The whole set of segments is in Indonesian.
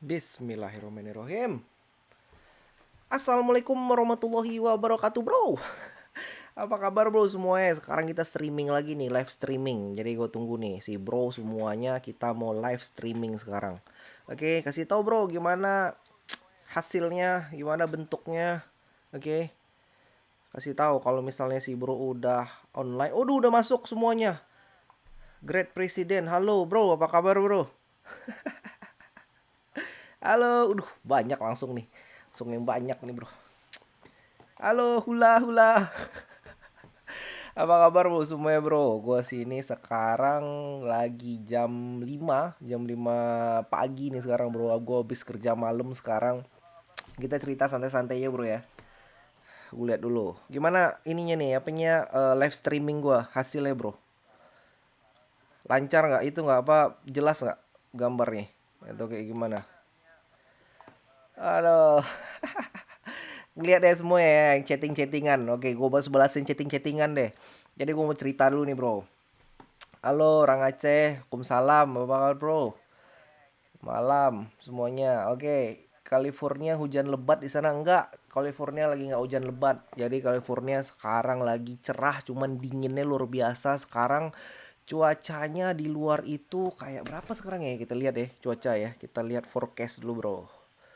Bismillahirrahmanirrahim. Assalamualaikum warahmatullahi wabarakatuh, bro. Apa kabar, bro, semuanya? Sekarang kita streaming lagi nih, live streaming. Jadi gue tunggu nih si bro semuanya, kita mau live streaming sekarang. Oke, kasih tahu, bro, gimana hasilnya, gimana bentuknya. Oke, kasih tahu kalau misalnya si bro udah online. Udah masuk semuanya. Great Presiden. Halo, bro. Apa kabar, bro? Halo. Banyak langsung nih. Langsung yang banyak nih, bro. Halo, hula hula. Apa kabar, bro, semuanya, bro? Gue sini sekarang lagi jam 5 pagi nih sekarang, bro. Gue habis kerja malam sekarang. Kita cerita santai-santai ya, bro, ya. Gue lihat dulu. Gimana ininya nih, apanya live streaming gue hasilnya, bro? Lancar nggak? Itu nggak apa? Jelas nggak gambarnya? Atau kayak gimana? Aduh, ngeliat deh semua ya yang chatting-chattingan. Oke, gue balas balasin chatting-chattingan deh. Jadi gue mau cerita dulu nih, bro. Halo orang Aceh, Waalaikumsalam, apa kabar, bro? Malam semuanya. Oke, California hujan lebat di sana enggak? California lagi nggak hujan lebat. Jadi California sekarang lagi cerah, cuman dinginnya luar biasa. Sekarang cuacanya di luar itu kayak berapa sekarang ya? Kita lihat deh cuaca ya. Kita lihat forecast dulu, bro.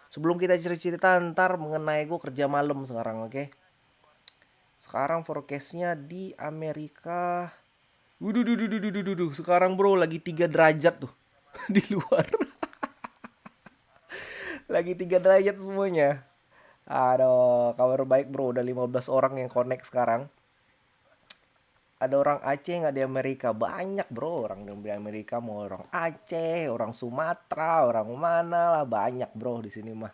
Sebelum kita cerita-cerita ntar mengenai gue kerja malam sekarang, oke? Sekarang forecastnya di Amerika. Sekarang, bro, lagi 3 derajat tuh di luar. Lagi 3 derajat semuanya. Aduh, kabar baik, bro. Udah 15 orang yang connect sekarang. Ada orang Aceh nggak di Amerika? Banyak, bro. Orang di Amerika mau orang Aceh, orang Sumatera, orang mana lah. Banyak, bro, di sini mah.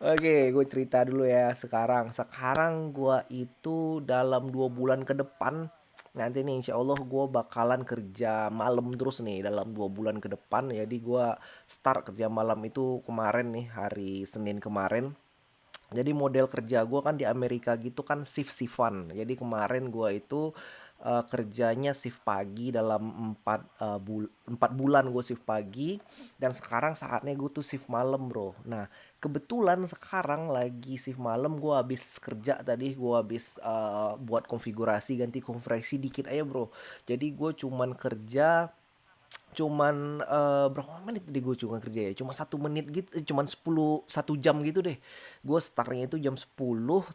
Oke, gue cerita dulu ya sekarang. Sekarang gue itu dalam 2 bulan ke depan, nanti nih insya Allah gue bakalan kerja malam terus nih dalam 2 bulan ke depan. Jadi gue start kerja malam itu kemarin nih, hari Senin kemarin. Jadi model kerja gue kan di Amerika gitu kan shift-shiftan. Jadi kemarin gue itu kerjanya shift pagi dalam 4 bulan gue shift pagi. Dan sekarang saatnya gue tuh shift malam, bro. Nah, kebetulan sekarang lagi shift malam, gue habis kerja tadi. Gue habis buat konfigurasi, ganti konfigurasi dikit aja, bro. Jadi gue cuman kerja cuman berapa menit deh gue cuma kerja ya, cuma 1 menit gitu, cuman 1 jam gitu deh. Gue startnya itu jam 10,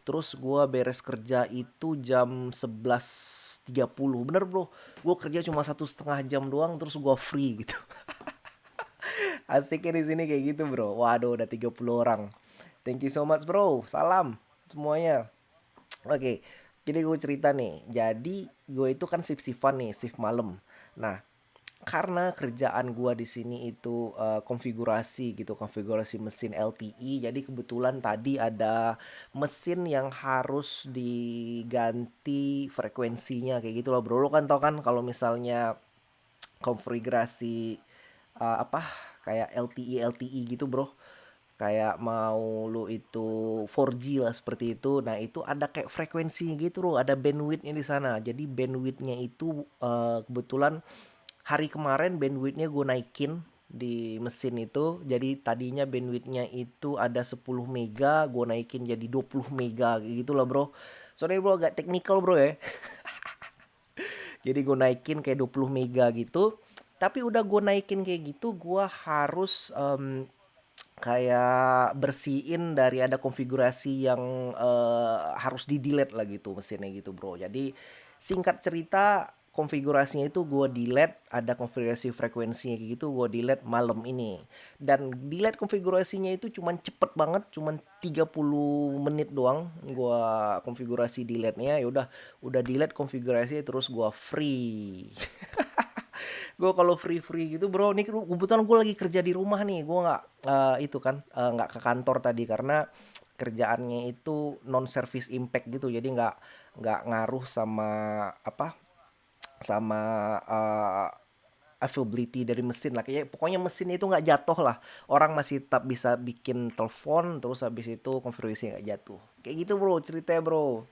terus gue beres kerja itu jam 11.30, bener, bro. Gue kerja cuma 1,5 jam doang, terus gue free gitu. Asiknya di sini kayak gitu, bro. Waduh, udah 30 orang. Thank you so much, bro. Salam semuanya. Oke, jadi gue cerita nih. Jadi gue itu kan shift-shiftan nih, shift malam. Nah, karena kerjaan gua di sini itu konfigurasi gitu, konfigurasi mesin LTE. Jadi kebetulan tadi ada mesin yang harus diganti frekuensinya kayak gitu loh, bro. Lo kan tau kan kalau misalnya konfigurasi apa kayak LTE LTE gitu, bro. Kayak mau lu itu 4G lah seperti itu. Nah, itu ada kayak frekuensinya gitu loh, ada bandwidthnya di sana. Jadi bandwidthnya itu kebetulan hari kemarin bandwidthnya gue naikin di mesin itu. Jadi tadinya bandwidthnya itu ada 10 mega, gue naikin jadi 20 mega gitu lah, bro. Soalnya, bro, agak teknikal, bro, ya. Jadi gue naikin kayak 20 mega gitu. Tapi udah gue naikin kayak gitu, gue harus kayak bersihin dari ada konfigurasi yang harus di delete lah gitu mesinnya gitu, bro. Jadi singkat cerita, konfigurasinya itu gue delete, ada konfigurasi frekuensinya kayak gitu, gue delete malam ini. Dan delete konfigurasinya itu cuman cepet banget, cuman 30 menit doang gue konfigurasi delete-nya. Ya udah delete konfigurasi, terus gue free. Gue kalau free free gitu, bro, nih kebetulan gue lagi kerja di rumah nih. Gue nggak itu kan nggak ke kantor tadi karena kerjaannya itu non service impact gitu. Jadi nggak ngaruh sama apa, sama availability dari mesin lah. Kayak pokoknya mesin itu nggak jatuh lah. Orang masih tetap bisa bikin telepon, terus habis itu konfigurasi nggak jatuh. Kayak gitu, bro, ceritanya, bro.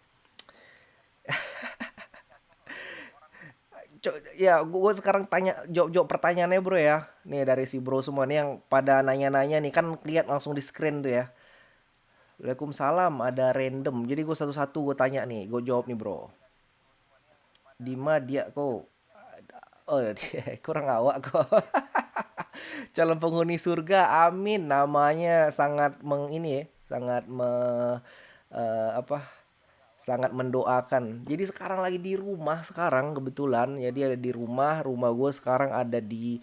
Ya gue sekarang tanya jawab pertanyaannya bro ya. Nih dari si bro semua nih yang pada nanya-nanya nih kan lihat langsung di screen tuh ya. Waalaikumsalam ada random. Jadi gue satu-satu gue tanya nih, gue jawab nih bro. Dima dia kok. Oh dia kurang awak kok. Calon penghuni surga, amin. Namanya sangat ini ya, sangat apa? Sangat mendoakan. Jadi sekarang lagi di rumah sekarang kebetulan. Jadi ada di rumah. Rumah gue sekarang ada di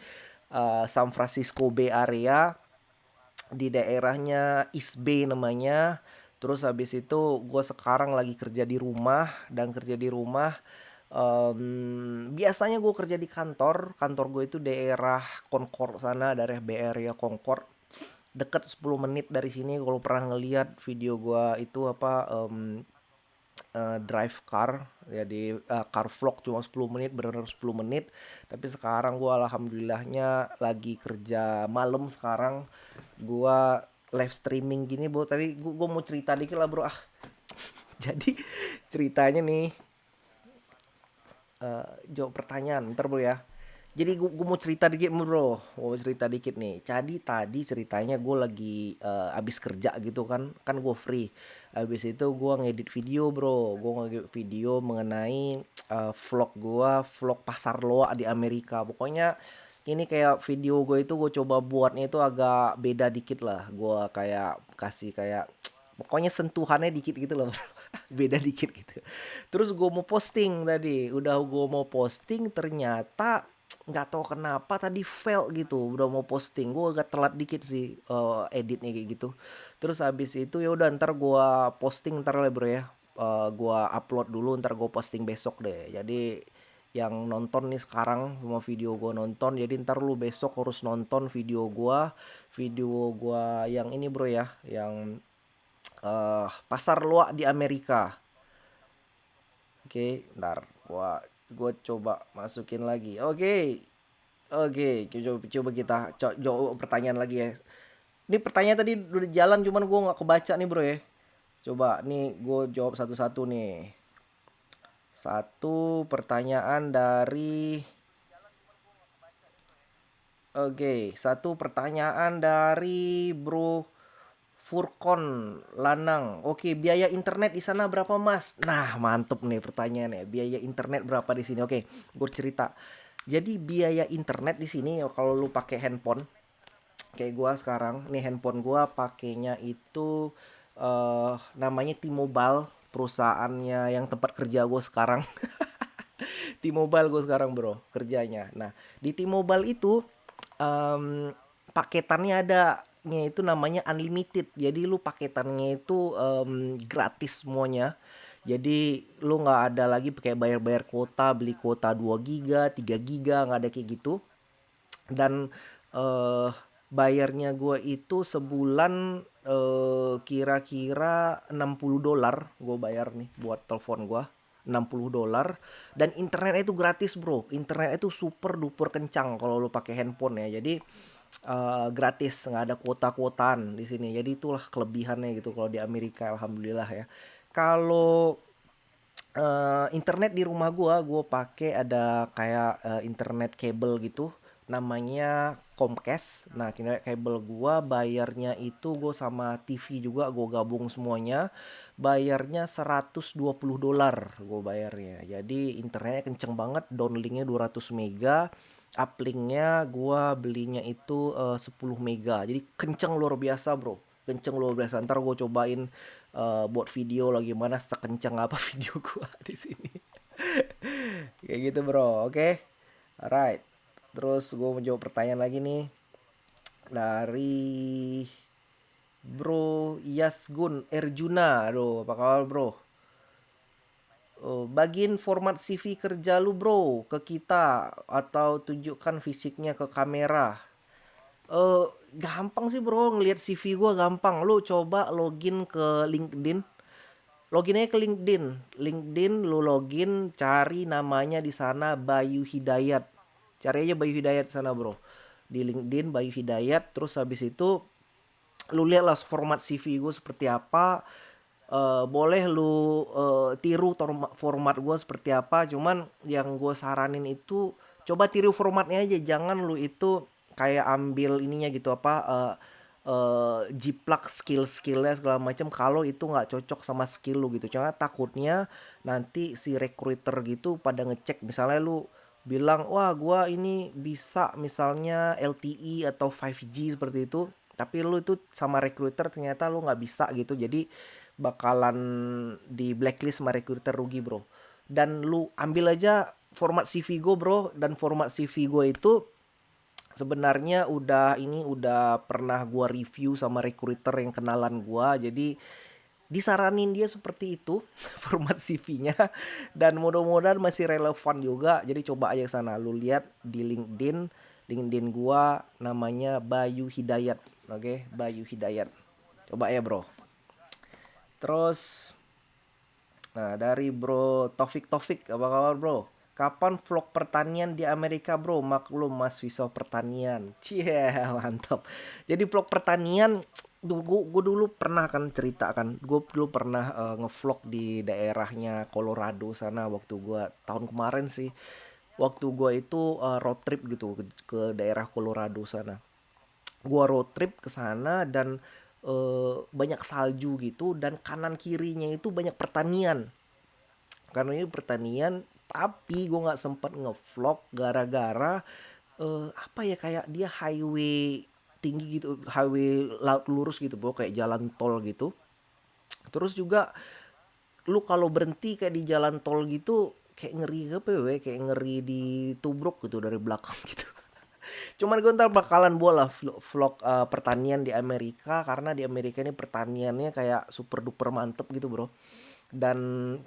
San Francisco Bay Area di daerahnya East Bay namanya. Terus habis itu gue sekarang lagi kerja di rumah dan kerja di rumah. Biasanya gue kerja di kantor gue itu daerah Concord sana, daerah Bay Area Concord, deket 10 menit dari sini. Kalau pernah ngeliat video gue itu apa, drive car ya di car vlog cuma 10 menit, bener 10 menit. Tapi sekarang gue alhamdulillahnya lagi kerja malam sekarang. Gue live streaming gini bro. Tadi gue mau cerita dikit lah bro. Jadi ceritanya nih, jawab pertanyaan ntar bro ya. Jadi gue mau cerita dikit bro, mau cerita dikit nih. Jadi tadi ceritanya gue lagi abis kerja gitu kan, kan gue free. Abis itu gue ngedit video bro, gue ngedit video mengenai vlog gue, vlog pasar loak di Amerika. Pokoknya ini kayak video gue itu gue coba buatnya itu agak beda dikit lah. Gue kayak kasih kayak pokoknya sentuhannya dikit gitu loh bro. Beda dikit gitu. Terus gue mau posting tadi, udah gue mau posting ternyata nggak tahu kenapa tadi fail gitu. Udah mau posting gue agak telat dikit sih editnya kayak gitu. Terus habis itu ya udah ntar gue posting ntar lah bro ya. Gue upload dulu ntar gue posting besok deh. Jadi yang nonton nih sekarang semua video gue nonton, jadi ntar lu besok harus nonton video gua yang ini bro ya, yang pasar loak di Amerika. Oke, ntar gua coba masukin lagi. Oke. Oke, coba kita jawab pertanyaan lagi ya. Ini pertanyaan tadi udah jalan cuman gua nggak kebaca nih, Bro ya. Coba nih gue jawab satu-satu nih. Satu pertanyaan dari Oke, satu pertanyaan dari Bro Furkon Lanang. Oke, biaya internet di sana berapa, Mas? Nah, mantep nih pertanyaannya. Biaya internet berapa di sini? Oke, gue cerita. Jadi biaya internet di sini ya kalau lu pakai handphone kayak gua sekarang, nih handphone gua pakainya itu namanya T-Mobile, perusahaannya yang tempat kerja gue sekarang. T-Mobile gue sekarang, Bro, kerjanya. Nah, di T-Mobile itu paketannya ada itu namanya unlimited. Jadi lu paketannya itu gratis semuanya. Jadi lu nggak ada lagi pakai bayar-bayar kuota, beli kuota 2 giga, 3 giga, nggak ada kayak gitu. Dan eh bayarnya gue itu sebulan kira-kira $60 gue bayar nih buat telepon gue. $60 dan internetnya itu gratis bro. Internet itu super duper kencang kalau lu pakai handphone ya. Jadi gratis, nggak ada kuota-kuotaan di sini. Jadi itulah kelebihannya gitu kalau di Amerika, alhamdulillah ya. Kalau internet di rumah gua pakai ada kayak internet kabel gitu, namanya Comcast. Nah, kabel gua bayarnya itu gua sama TV juga gua gabung semuanya, bayarnya $120 gua bayarnya. Jadi internetnya kenceng banget, downlinknya 200 mega, uplinknya gua belinya itu 10 mega. Jadi kenceng luar biasa, Bro. Kenceng luar biasa. Ntar gue cobain buat video lagi mana sekencang apa video gua di sini. Kayak gitu, Bro. Oke. Alright. Terus gue mau jawab pertanyaan lagi nih dari Bro Yasgun Erjuna. Aduh, apa kabar, Bro? Oh, bagiin format CV kerja lu, Bro, ke kita atau tunjukkan fisiknya ke kamera. Eh, gampang sih, Bro, ngelihat CV gua gampang. Lu coba login ke LinkedIn. Login aja ke LinkedIn. LinkedIn lu login, cari namanya di sana Bayu Hidayat. Cari aja Bayu Hidayat sana, Bro. Di LinkedIn Bayu Hidayat, terus habis itu lu lihat lah format CV gue seperti apa. boleh lu tiru format gue seperti apa, cuman yang gue saranin itu coba tiru formatnya aja, jangan lu itu kayak ambil ininya gitu apa jiplak skill-skillnya segala macam kalau itu nggak cocok sama skill lu gitu. Cuma takutnya nanti si recruiter gitu pada ngecek, misalnya lu bilang wah gua ini bisa misalnya LTE atau 5G seperti itu, tapi lu itu sama recruiter ternyata lu nggak bisa gitu, jadi bakalan di blacklist sama recruiter, rugi bro. Dan lu ambil aja format CV gue bro, dan format CV gue itu sebenarnya udah pernah gua review sama recruiter yang kenalan gua, jadi disaranin dia seperti itu format CV-nya, dan mudah-mudahan masih relevan juga. Jadi coba aja sana lu lihat di LinkedIn gua namanya Bayu Hidayat. Oke, Bayu Hidayat. Coba ya, Bro. Terus nah, dari Bro Taufik Taufik, apa kabar Bro? Kapan vlog pertanian di Amerika Bro? Maklum Mas Wisau pertanian. Cie, mantap. Jadi vlog pertanian, gue dulu pernah kan cerita kan. Gue dulu pernah ngevlog di daerahnya Colorado sana waktu gue tahun kemarin sih. Waktu gue itu road trip gitu ke daerah Colorado sana. Gua road trip ke sana dan banyak salju gitu, dan kanan kirinya itu banyak pertanian. Karena ini pertanian, tapi gue nggak sempet ngevlog gara-gara apa ya, kayak dia highway tinggi gitu, highway laut lurus gitu bro, kayak jalan tol gitu. Terus juga lu kalau berhenti kayak di jalan tol gitu, kayak ngeri apa ya, kayak ngeri ditubruk gitu dari belakang gitu. Cuman gue ntar bakalan buat lah vlog pertanian di Amerika, karena di Amerika ini pertaniannya kayak super duper mantep gitu bro. Dan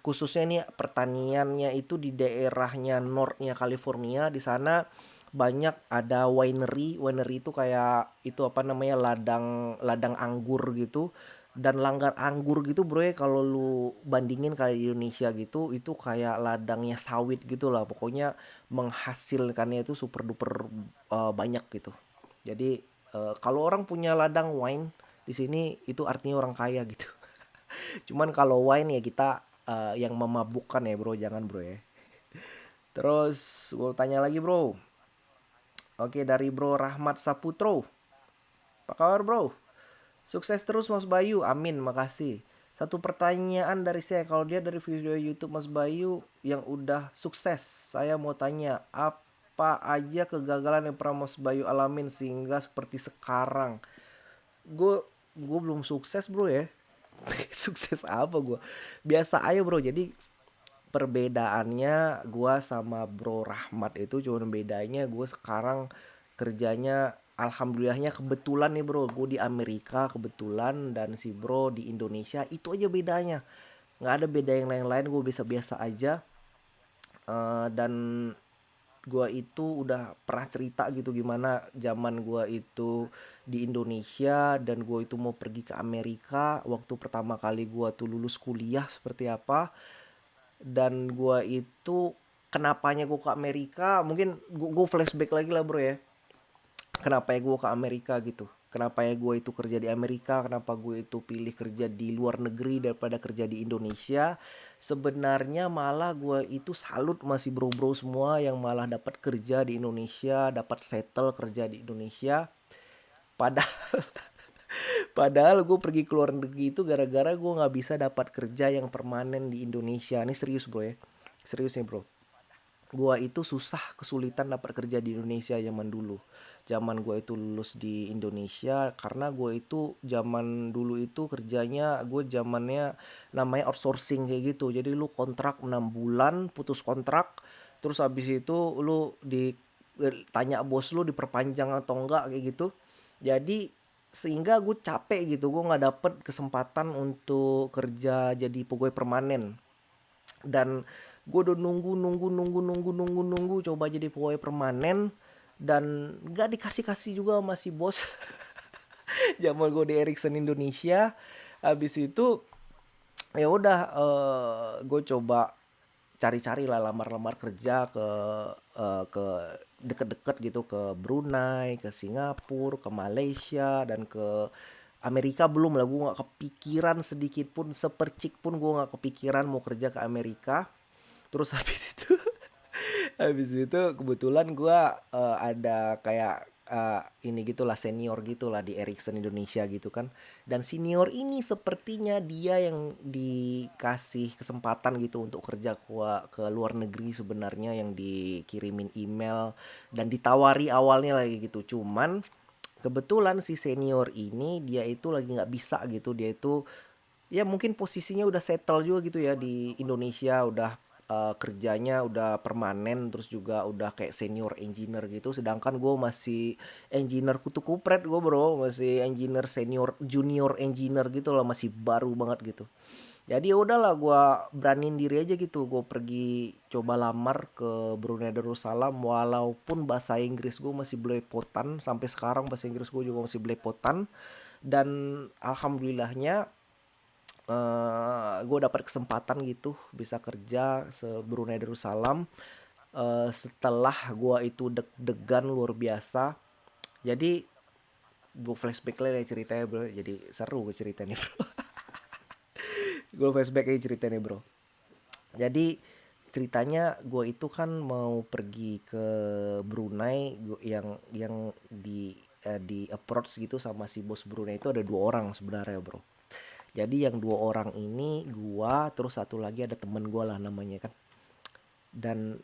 khususnya ini pertaniannya itu di daerahnya Northnya California. Di sana banyak ada winery itu kayak itu apa namanya, ladang ladang anggur gitu. Dan langgar anggur gitu bro ya, kalau lu bandingin kayak di Indonesia gitu, itu kayak ladangnya sawit gitu lah pokoknya, menghasilkannya itu super duper banyak gitu. Jadi kalau orang punya ladang wine di sini itu artinya orang kaya gitu. Cuman kalau wine ya kita yang memabukkan ya bro, jangan bro ya. Terus gue tanya lagi bro. Oke, dari bro Rahmat Saputro. Apa kabar bro? Sukses terus Mas Bayu. Amin, makasih. Satu pertanyaan dari saya, kalau dia dari video YouTube Mas Bayu yang udah sukses, saya mau tanya apa aja kegagalan yang pernah Mas Bayu alamin sehingga seperti sekarang? Gue belum sukses bro ya. Sukses apa gue? Biasa aja bro. Jadi perbedaannya gua sama Bro Rahmat itu cuma bedanya gue sekarang kerjanya alhamdulillahnya kebetulan nih bro, gue di Amerika kebetulan, dan si bro di Indonesia, itu aja bedanya. Nggak ada beda yang lain-lain, gue biasa-biasa aja. Dan gua itu udah pernah cerita gitu gimana zaman gua itu di Indonesia dan gua itu mau pergi ke Amerika waktu pertama kali gua tuh lulus kuliah seperti apa. Dan gua itu kenapanya gua ke Amerika, mungkin gua flashback lagi lah bro ya, kenapa ya gue ke Amerika gitu, kenapa ya gue itu kerja di Amerika, kenapa gue itu pilih kerja di luar negeri daripada kerja di Indonesia. Sebenarnya malah gue itu salut masih bro-bro semua yang malah dapat kerja di Indonesia, dapat settle kerja di Indonesia. Padahal padahal gue pergi ke luar negeri itu gara-gara gue nggak bisa dapat kerja yang permanen di Indonesia. Ini serius bro ya, serius nih bro. Gua itu susah kesulitan dapat kerja di Indonesia zaman dulu. Zaman gua itu lulus di Indonesia, karena gua itu zaman dulu itu kerjanya gue zamannya namanya outsourcing kayak gitu. Jadi lu kontrak 6 bulan, putus kontrak, terus habis itu lu tanya bos lu diperpanjang atau enggak kayak gitu. Jadi sehingga gue capek gitu, gue nggak dapet kesempatan untuk kerja jadi pegawai permanen. Dan gue udah nunggu coba jadi pegawai permanen, dan gak dikasih kasih juga sama si bos. Zaman gue di Ericsson Indonesia. Habis itu ya udah gue coba cari-cari lah lamar-lamar kerja ke deket-deket gitu, ke Brunei, ke Singapura, ke Malaysia, dan ke Amerika belum lah, gue nggak kepikiran sedikit pun, sepercik pun gue nggak kepikiran mau kerja ke Amerika. Terus habis itu habis itu kebetulan gua ada kayak ini gitulah, senior gitulah di Ericsson Indonesia gitu kan. Dan senior ini sepertinya dia yang dikasih kesempatan gitu untuk kerja ke luar negeri sebenarnya, yang dikirimin email dan ditawari awalnya lagi gitu. Cuman kebetulan si senior ini dia itu lagi nggak bisa gitu, dia itu ya mungkin posisinya udah settle juga gitu ya di Indonesia, udah kerjanya udah permanen, terus juga udah kayak senior engineer gitu, sedangkan gue masih engineer kutu kupret, gue bro masih engineer senior junior engineer gitu lah, masih baru banget gitu. Jadi ya udahlah, gue beraniin diri aja gitu, gue pergi coba lamar ke Brunei Darussalam, walaupun bahasa Inggris gue masih belepotan, sampai sekarang bahasa Inggris gue juga masih belepotan. Dan alhamdulillahnya gue dapat kesempatan gitu bisa kerja Brunei Darussalam. Setelah gue itu deg-degan luar biasa. Jadi gue flashback lagi ceritanya bro, jadi seru gue ceritanya bro. Gue flashback lagi ceritanya bro. Jadi ceritanya gue itu kan mau pergi ke Brunei, yang di approach gitu sama si bos Brunei itu ada dua orang sebenarnya bro. Jadi yang dua orang ini gua, terus satu lagi ada temen gua lah namanya kan. Dan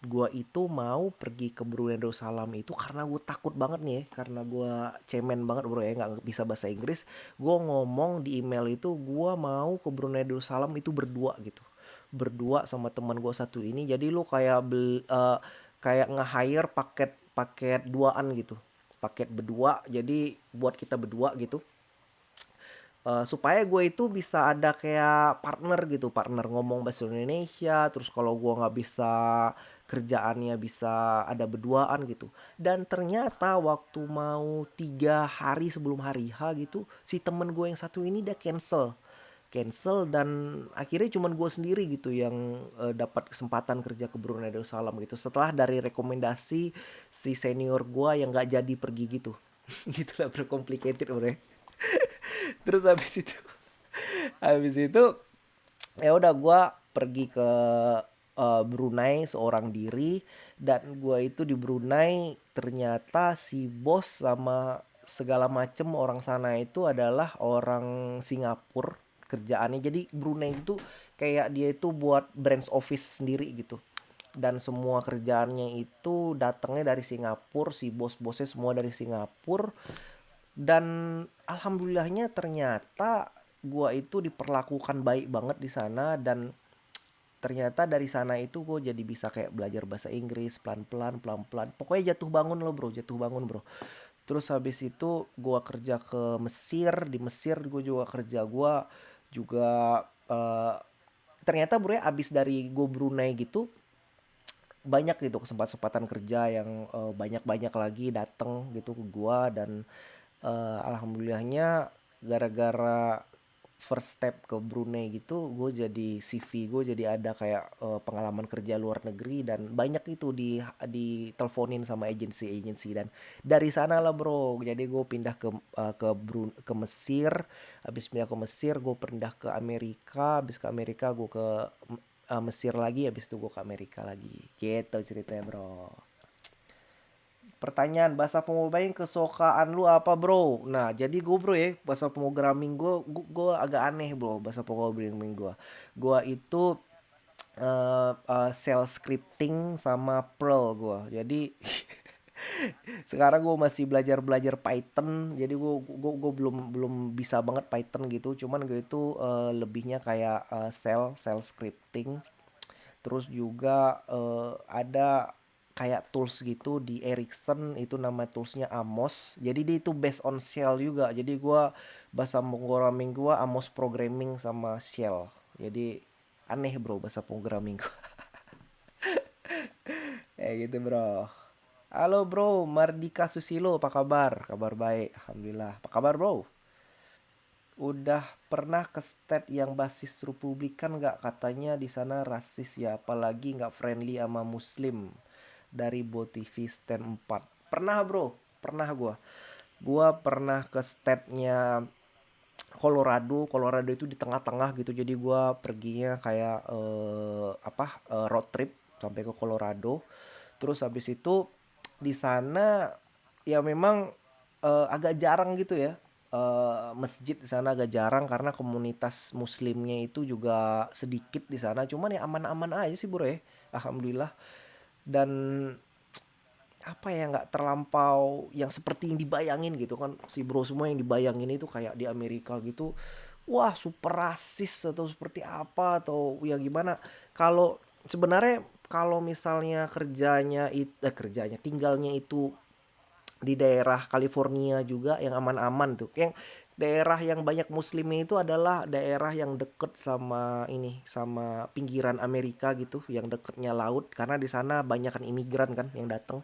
gua itu mau pergi ke Brunei Darussalam itu karena gue takut banget nih ya, karena gua cemen banget bro ya, nggak bisa bahasa Inggris. Gua ngomong di email itu gua mau ke Brunei Darussalam itu berdua gitu, berdua sama teman gua satu ini. Jadi lu kayak kayak nge-hire paket paket duaan gitu, paket berdua, jadi buat kita berdua gitu. Supaya gue itu bisa ada kayak partner gitu, partner ngomong bahasa Indonesia, terus kalau gue nggak bisa kerjaannya bisa ada berduaan gitu. Dan ternyata waktu mau 3 hari sebelum hari H gitu, si temen gue yang satu ini dia cancel dan akhirnya cuman gue sendiri gitu yang dapat kesempatan kerja ke Brunei Darussalam gitu, setelah dari rekomendasi si senior gue yang nggak jadi pergi gitu. Gitulah bro, complicated bro ya. Terus habis itu ya udah gue pergi ke Brunei seorang diri. Dan gue itu di Brunei ternyata si bos sama segala macem orang sana itu adalah orang Singapura kerjaannya. Jadi Brunei itu kayak dia itu buat branch office sendiri gitu, dan semua kerjaannya itu datangnya dari Singapura, si bos-bosnya semua dari Singapura. Dan alhamdulillahnya ternyata gua itu diperlakukan baik banget di sana. Dan ternyata dari sana itu gue jadi bisa kayak belajar bahasa Inggris pelan-pelan pelan-pelan. Pokoknya jatuh bangun loh bro, jatuh bangun bro. Terus habis itu gua kerja ke Mesir, di Mesir gue juga kerja, gua juga ternyata bro ya, abis dari gue Brunei gitu banyak gitu kesempatan-kesempatan kerja yang banyak-banyak lagi dateng gitu ke gua. Dan alhamdulillahnya gara-gara first step ke Brunei gitu, gue jadi CV gue jadi ada kayak pengalaman kerja luar negeri, dan banyak itu diteleponin sama agensi-agensi. Dan dari sana lah bro, jadi gue pindah ke Mesir. Habis pindah ke Mesir gue pindah ke Amerika, habis ke Amerika gue ke Mesir lagi, habis itu gue ke Amerika lagi gitu ceritanya bro. Pertanyaan, bahasa pemrogramming kesukaan lu apa bro? Nah jadi gue bro ya, bahasa pemrogramming gue agak aneh bro, bahasa pemrogramming gue itu shell scripting sama Perl gue. Jadi sekarang gue masih belajar belajar Python, jadi gue belum belum bisa banget Python gitu. Cuman gue itu lebihnya kayak shell scripting. Terus juga ada kayak tools gitu di Ericsson, itu nama toolsnya Amos. Jadi dia itu based on Shell juga. Jadi gua bahasa programming gua Amos programming sama Shell. Jadi aneh bro bahasa programming gua. Gitu bro. Halo bro, Mardika Susilo, apa kabar? Kabar baik, alhamdulillah. Apa kabar bro? Udah pernah ke state yang basis Republikan nggak? Katanya di sana rasis ya, apalagi nggak friendly sama Muslim. Dari BoTV stand 4. Pernah bro, pernah gua. Gua pernah ke state-nya Colorado itu di tengah-tengah gitu. Jadi gua perginya kayak road trip sampai ke Colorado. Terus habis itu di sana ya memang agak jarang gitu ya. Masjid di sana agak jarang karena komunitas muslimnya itu juga sedikit di sana. Cuman ya aman-aman aja sih bro ya. Alhamdulillah. Dan apa ya, nggak terlampau yang seperti yang dibayangin gitu kan, si bro, semua yang dibayangin itu kayak di Amerika gitu, wah super rasis atau seperti apa atau ya gimana. Kalau sebenarnya kalau misalnya kerjanya tinggalnya itu di daerah California juga yang aman-aman tuh, yang daerah yang banyak muslimnya itu adalah daerah yang deket sama ini, sama pinggiran Amerika gitu, yang deketnya laut, karena di sana banyak kan imigran kan yang datang.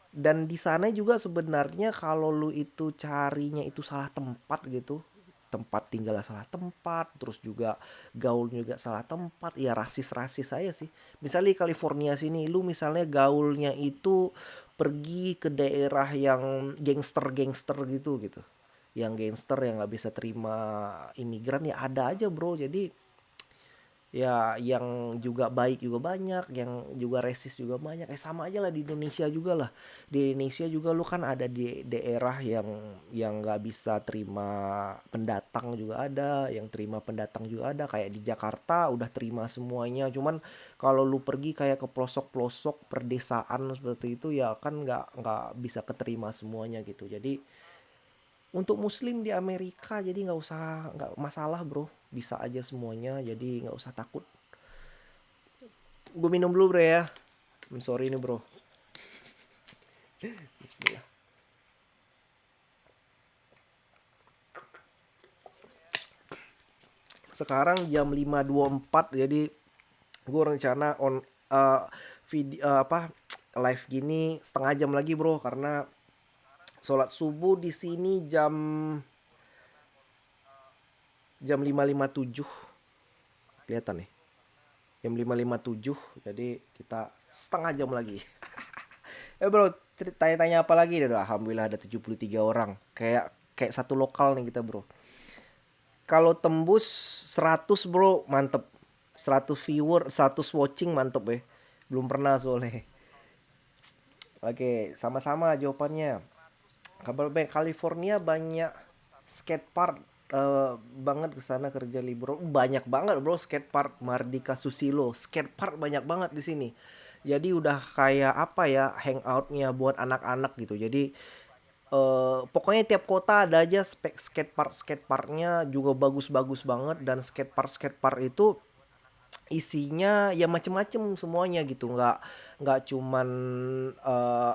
Dan di sana juga sebenarnya kalau lu itu carinya itu salah tempat gitu, tempat tinggalnya salah tempat, terus juga gaul juga salah tempat, ya rasis-rasis saya sih. Misalnya di California sini, lu misalnya gaulnya itu pergi ke daerah yang gangster-gangster gitu. Yang gangster yang nggak bisa terima imigran ya ada aja bro. Jadi ya yang juga baik juga banyak, yang juga resis juga banyak. Sama aja lah di Indonesia juga lah. Di Indonesia juga lu kan ada di daerah yang nggak bisa terima pendatang juga ada, yang terima pendatang juga ada. Kayak di Jakarta udah terima semuanya. Cuman kalau lu pergi kayak ke pelosok-pelosok perdesaan seperti itu ya kan nggak bisa keterima semuanya gitu. Jadi untuk muslim di Amerika jadi nggak masalah bro, bisa aja semuanya, jadi nggak usah takut. Gue minum dulu bro ya. I'm sorry nih bro. Bismillah. Sekarang jam 5.24, jadi gue rencana video live gini setengah jam lagi bro, karena sholat subuh di sini jam jam 5.57 kelihatan nih. Jam 5.57, jadi kita setengah jam lagi. Bro, tanya-tanya apa lagi? Udah, alhamdulillah ada 73 orang. Kayak kayak satu lokal nih kita, Bro. Kalau tembus 100 Bro, mantep. 100 viewer, 100 watching, mantep ya. Belum pernah soalnya. Oke, sama-sama jawabannya. Kabar baik, California banyak skatepark banget ke sana kerja libur. Banyak banget bro skatepark, Mardika Susilo. Skatepark banyak banget di sini. Jadi udah kayak apa ya, hangoutnya buat anak-anak gitu. Jadi pokoknya tiap kota ada aja skateparknya juga bagus-bagus banget. Dan skatepark itu isinya ya macem-macem semuanya gitu, nggak cuman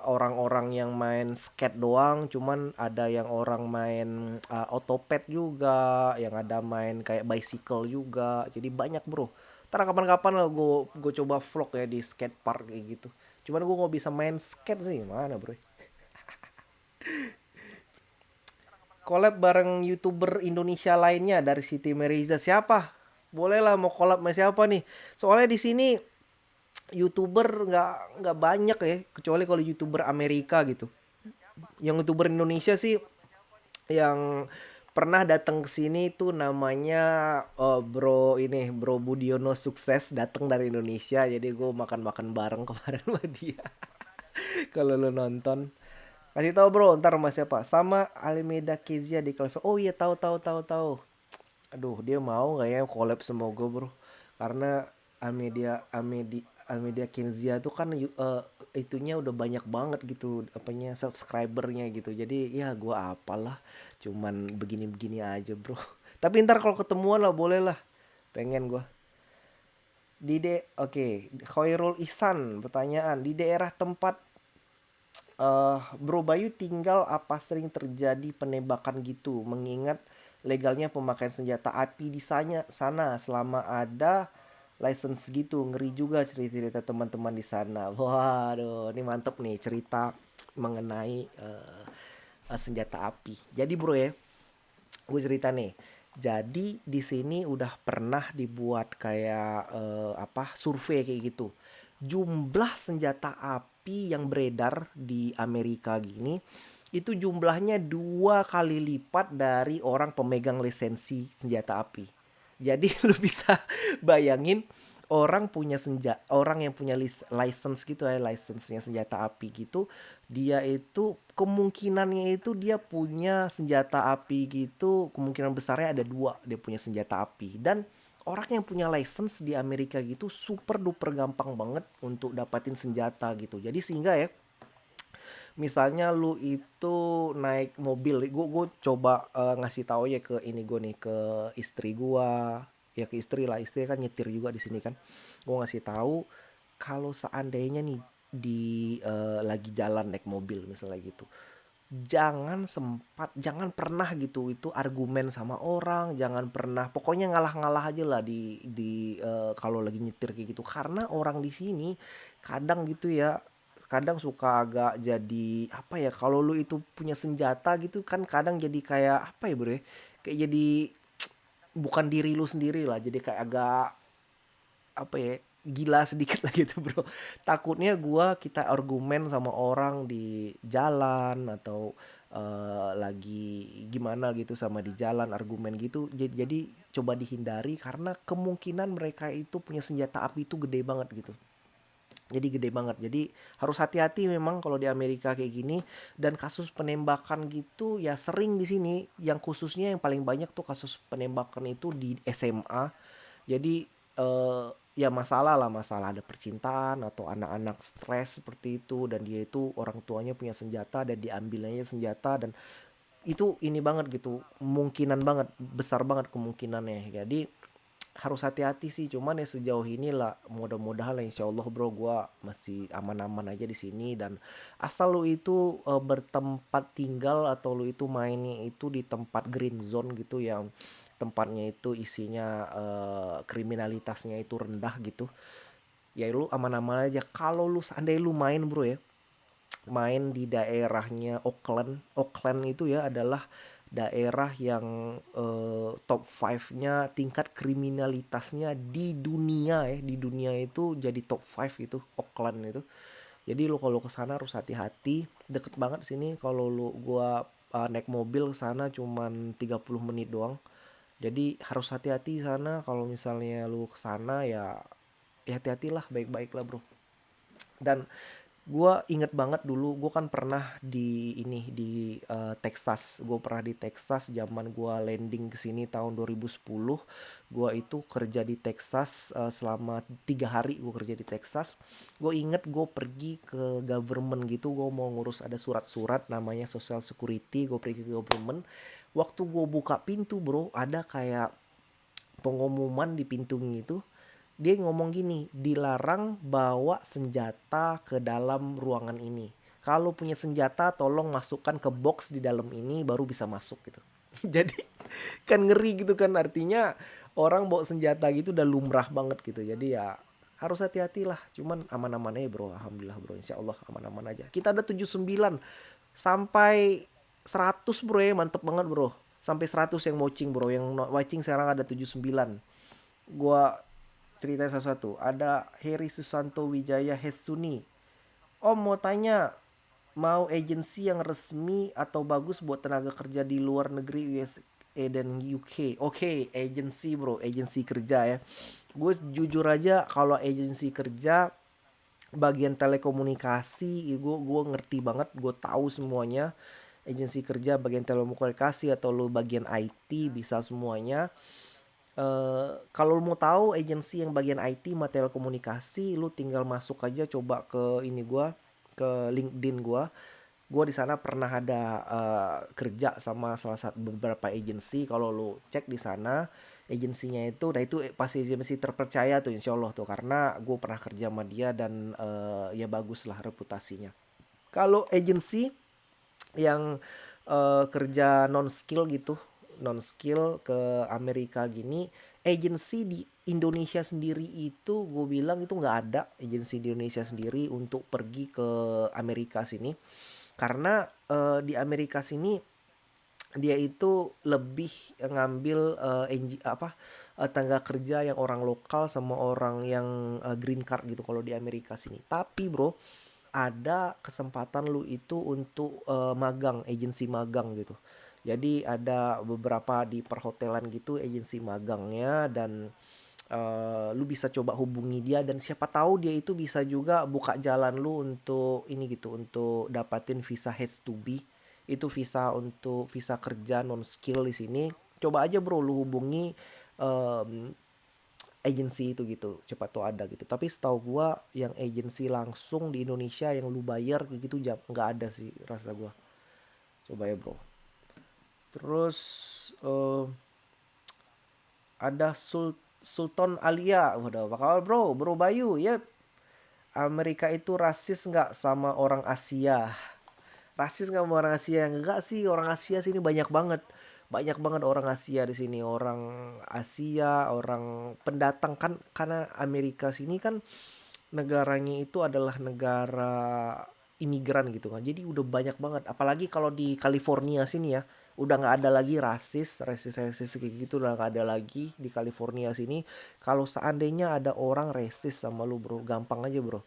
orang-orang yang main skate doang, cuman ada yang orang main otopet juga, yang ada main kayak bicycle juga, jadi banyak bro. Ntar kapan-kapan lah gue coba vlog ya di skate park kayak gitu. Cuman gue nggak bisa main skate sih, mana bro. Collab bareng YouTuber Indonesia lainnya dari Siti Meriza siapa? Boleh lah, mau collab sama siapa nih? Soalnya di sini YouTuber nggak banyak ya, kecuali kalau YouTuber Amerika gitu. Yang YouTuber Indonesia sih yang pernah datang ke sini tuh namanya Bro ini, Bro Budiono Sukses, datang dari Indonesia. Jadi gue makan-makan bareng kemarin sama dia. Kalau lo nonton, kasih tahu bro, ntar sama siapa? Sama Alimeda Kezia di Clever. Oh iya, tahu tahu tahu tahu. Aduh, dia mau nggak ya collab sama gue bro? Karena Almedia Kenzia tuh kan itunya udah banyak banget gitu, apanya, subscribernya gitu. Jadi ya gue apalah, cuman begini-begini aja bro. Tapi ntar kalau ketemuan lah boleh lah. Pengen gue. Oke, Khairul Ihsan pertanyaan, di daerah tempat Bro Bayu tinggal apa sering terjadi penembakan gitu, mengingat legalnya pemakaian senjata api di sana selama ada license gitu. Ngeri juga cerita-cerita teman-teman di sana. Waduh, ini mantep nih cerita mengenai senjata api. Jadi bro ya, gue cerita nih. Jadi di sini udah pernah dibuat kayak survei kayak gitu. Jumlah senjata api yang beredar di Amerika gini itu jumlahnya 2 kali lipat dari orang pemegang lisensi senjata api. Jadi lu bisa bayangin orang yang punya license gitu ya, license-nya senjata api gitu, dia itu kemungkinannya itu dia punya senjata api gitu, kemungkinan besarnya ada dua dia punya senjata api. Dan orang yang punya license di Amerika gitu super duper gampang banget untuk dapatin senjata gitu. Jadi sehingga ya, misalnya lu itu naik mobil, gue coba ngasih tahu ya ke ini gue nih, ke istri gua, ya ke istri lah, istri kan nyetir juga di sini kan. Gue ngasih tahu kalau seandainya nih lagi jalan naik mobil misalnya gitu, jangan pernah gitu itu argumen sama orang, jangan pernah, pokoknya ngalah-ngalah aja lah kalau lagi nyetir kayak gitu, karena orang di sini kadang gitu ya, kadang suka agak jadi apa ya, kalau lu itu punya senjata gitu kan kadang jadi kayak apa ya bro ya, kayak jadi bukan diri lu sendiri lah, jadi kayak agak apa ya, gila sedikit lah gitu bro. Takutnya kita argumen sama orang di jalan atau lagi gimana gitu sama di jalan argumen gitu, jadi coba dihindari karena kemungkinan mereka itu punya senjata api itu gede banget gitu. Jadi gede banget. Jadi harus hati-hati memang kalau di Amerika kayak gini. Dan kasus penembakan gitu ya sering di sini. Yang khususnya yang paling banyak tuh kasus penembakan itu di SMA. Jadi ya masalah lah, masalah ada percintaan atau anak-anak stres seperti itu, dan dia itu orang tuanya punya senjata dan diambilnya senjata, dan itu ini banget gitu, kemungkinan banget besar banget kemungkinannya. Jadi harus hati-hati sih, cuman ya sejauh ini lah mudah-mudahan lah insya Allah bro, gua masih aman-aman aja di sini. Dan asal lu itu bertempat tinggal atau lu itu mainnya itu di tempat green zone gitu, yang tempatnya itu isinya kriminalitasnya itu rendah gitu, ya lu aman-aman aja. Kalau lu seandainya lu main bro ya, main di daerahnya Auckland. Auckland itu ya adalah daerah yang top 5-nya tingkat kriminalitasnya di dunia ya. Di dunia itu jadi top 5 gitu Auckland itu. Jadi lu kalau ke sana harus hati-hati. Deket banget sini, kalau gua naik mobil ke sana cuman 30 menit doang. Jadi harus hati-hati sana kalau misalnya lu ke sana ya. Ya hati-hatilah, baik-baik lah bro. Dan gue inget banget dulu, gue kan pernah di Texas. Gue pernah di Texas zaman gue landing ke sini tahun 2010. Gue itu kerja di Texas selama 3 hari. Gue kerja di Texas. Gue inget gue pergi ke government gitu. Gue mau ngurus ada surat-surat namanya Social Security. Gue pergi ke government. Waktu gue buka pintu bro, ada kayak pengumuman di pintunya itu. Dia ngomong gini, dilarang bawa senjata ke dalam ruangan ini. Kalau punya senjata tolong masukkan ke box di dalam ini baru bisa masuk gitu. Jadi kan ngeri gitu kan, artinya orang bawa senjata gitu udah lumrah banget gitu. Jadi ya harus hati-hati lah. Cuman aman-aman aja bro, alhamdulillah bro, insya Allah aman-aman aja. Kita ada 79 sampai 100 bro ya, mantep banget bro. Sampai 100 yang watching bro, yang watching sekarang ada 79. Gua ceritain satu-satu. Ada Heri Susanto Wijaya Hesuni. Om mau tanya, mau agensi yang resmi atau bagus buat tenaga kerja di luar negeri USA dan UK? Oke, agensi bro, agensi kerja ya. Gue jujur aja kalau agensi kerja bagian telekomunikasi, gue ngerti banget, gue tahu semuanya. Agensi kerja bagian telekomunikasi atau lo bagian IT bisa semuanya. Kalau mau tahu agensi yang bagian IT sama telekomunikasi, lu tinggal masuk aja coba ke ini gua, ke LinkedIn gua. Gua di sana pernah ada kerja sama salah satu beberapa agensi. Kalau lu cek di sana agensinya itu, nah itu pasti agensi terpercaya tuh insya Allah tuh, karena gue pernah kerja sama dia dan ya bagus lah reputasinya. Kalau agensi yang kerja non skill gitu, non skill ke Amerika gini, agensi di Indonesia sendiri itu gue bilang itu nggak ada agensi di Indonesia sendiri untuk pergi ke Amerika sini, karena di Amerika sini dia itu lebih ngambil tenaga kerja yang orang lokal sama orang yang green card gitu kalau di Amerika sini. Tapi bro, ada kesempatan lu itu untuk magang, agensi magang gitu. Jadi ada beberapa di perhotelan gitu agensi magangnya, dan lu bisa coba hubungi dia, dan siapa tahu dia itu bisa juga buka jalan lu untuk ini gitu, untuk dapatin visa H2B. Itu visa untuk visa kerja non skill di sini. Coba aja bro lu hubungi em, agensi itu gitu, cepat tuh ada gitu. Tapi setahu gua yang agensi langsung di Indonesia yang lu bayar kayak gitu nggak ada sih rasa gua. Coba ya bro. Terus eh, ada Sultan Alia. Waduh, apa kabar bro? Bro Bayu, ya Amerika itu rasis nggak sama orang Asia? Rasis nggak sama orang Asia? Enggak sih, orang Asia sini banyak banget. Banyak banget orang Asia di sini. Orang Asia, orang pendatang kan, karena Amerika sini kan negaranya itu adalah negara imigran gitu kan. Jadi udah banyak banget. Apalagi kalau di California sini ya, udah nggak ada lagi rasis kayak gitu, udah nggak ada lagi di California sini. Kalau seandainya ada orang rasis sama lu bro, gampang aja bro.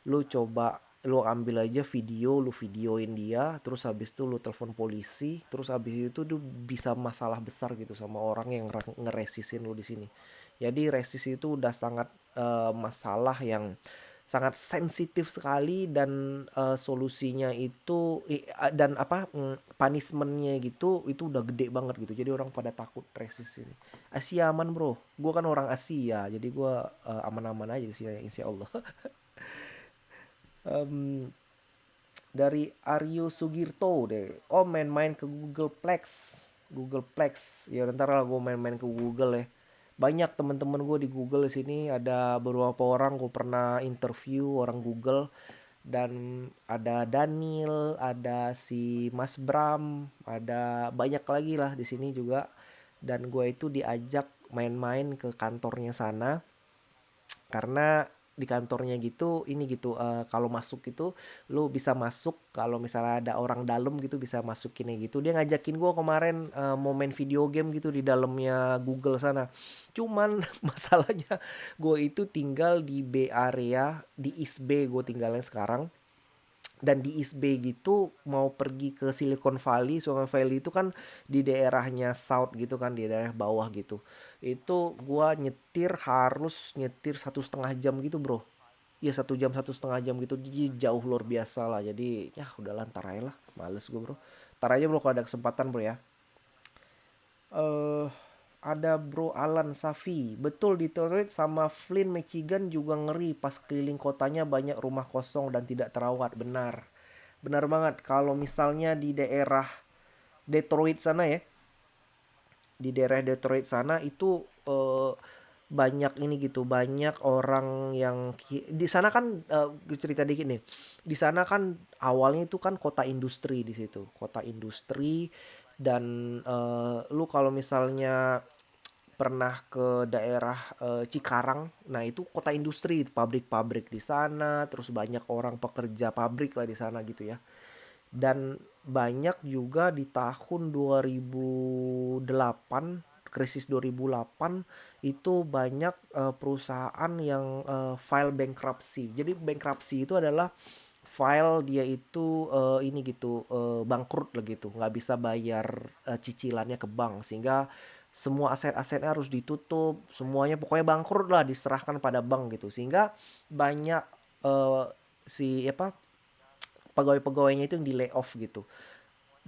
Lu coba lu ambil aja video, lu videoin dia, terus habis itu lu telepon polisi, terus habis itu tuh bisa masalah besar gitu sama orang yang ngeresisin lu di sini. Jadi resis itu udah sangat masalah yang sangat sensitif sekali, dan solusinya itu dan apa punishmentnya gitu itu udah gede banget gitu. Jadi orang pada takut resis ini. Asia aman bro, gue kan orang Asia, jadi gue aman-aman aja sih insya Allah. Em, dari Aryo Sugirto deh. Oh main-main ke Googleplex. Googleplex. Ya ntar lah gue main-main ke Google ya. Banyak teman-teman gue di Google di sini, ada beberapa orang gue pernah interview orang Google, dan ada Daniel, ada si Mas Bram, ada banyak lagi lah di sini juga. Dan gue itu diajak main-main ke kantornya sana, karena di kantornya gitu ini gitu, kalau masuk gitu lu bisa masuk, kalau misalnya ada orang dalam gitu bisa masukinnya gitu. Dia ngajakin gua kemarin mau main video game gitu di dalamnya Google sana. Cuman masalahnya gue itu tinggal di B area, di East Bay gue tinggalnya sekarang. Dan di East Bay gitu mau pergi ke Silicon Valley. Silicon Valley itu kan di daerahnya South gitu kan, di daerah bawah gitu. Itu gua nyetir harus nyetir 1,5 jam gitu bro. Ya 1 jam 1,5 jam gitu, jadi jauh luar biasa lah. Jadi ya udahlah ntar aja lah, males gue bro. Ntar aja bro kalau ada kesempatan bro ya. eh ada Bro Alan Safi. Betul, Detroit sama Flint, Michigan juga ngeri. Pas keliling kotanya banyak rumah kosong dan tidak terawat. Benar. Benar banget. Kalau misalnya di daerah Detroit sana ya, di daerah Detroit sana itu banyak ini gitu, banyak orang yang di sana kan, cerita dikit nih. Di sana kan awalnya itu kan kota industri di situ, kota industri. Dan lu kalau misalnya pernah ke daerah Cikarang, nah itu kota industri, pabrik-pabrik di sana, terus banyak orang pekerja pabrik lah di sana gitu ya. Dan banyak juga di tahun 2008, krisis 2008 itu banyak perusahaan yang file bankruptcy. Jadi bankruptcy itu adalah file dia itu ini gitu, bangkrut lah gitu, nggak bisa bayar cicilannya ke bank, sehingga semua aset-asetnya harus ditutup, semuanya pokoknya bangkrut lah, diserahkan pada bank gitu, sehingga banyak eh, si apa pegawai-pegawainya itu yang di layoff gitu.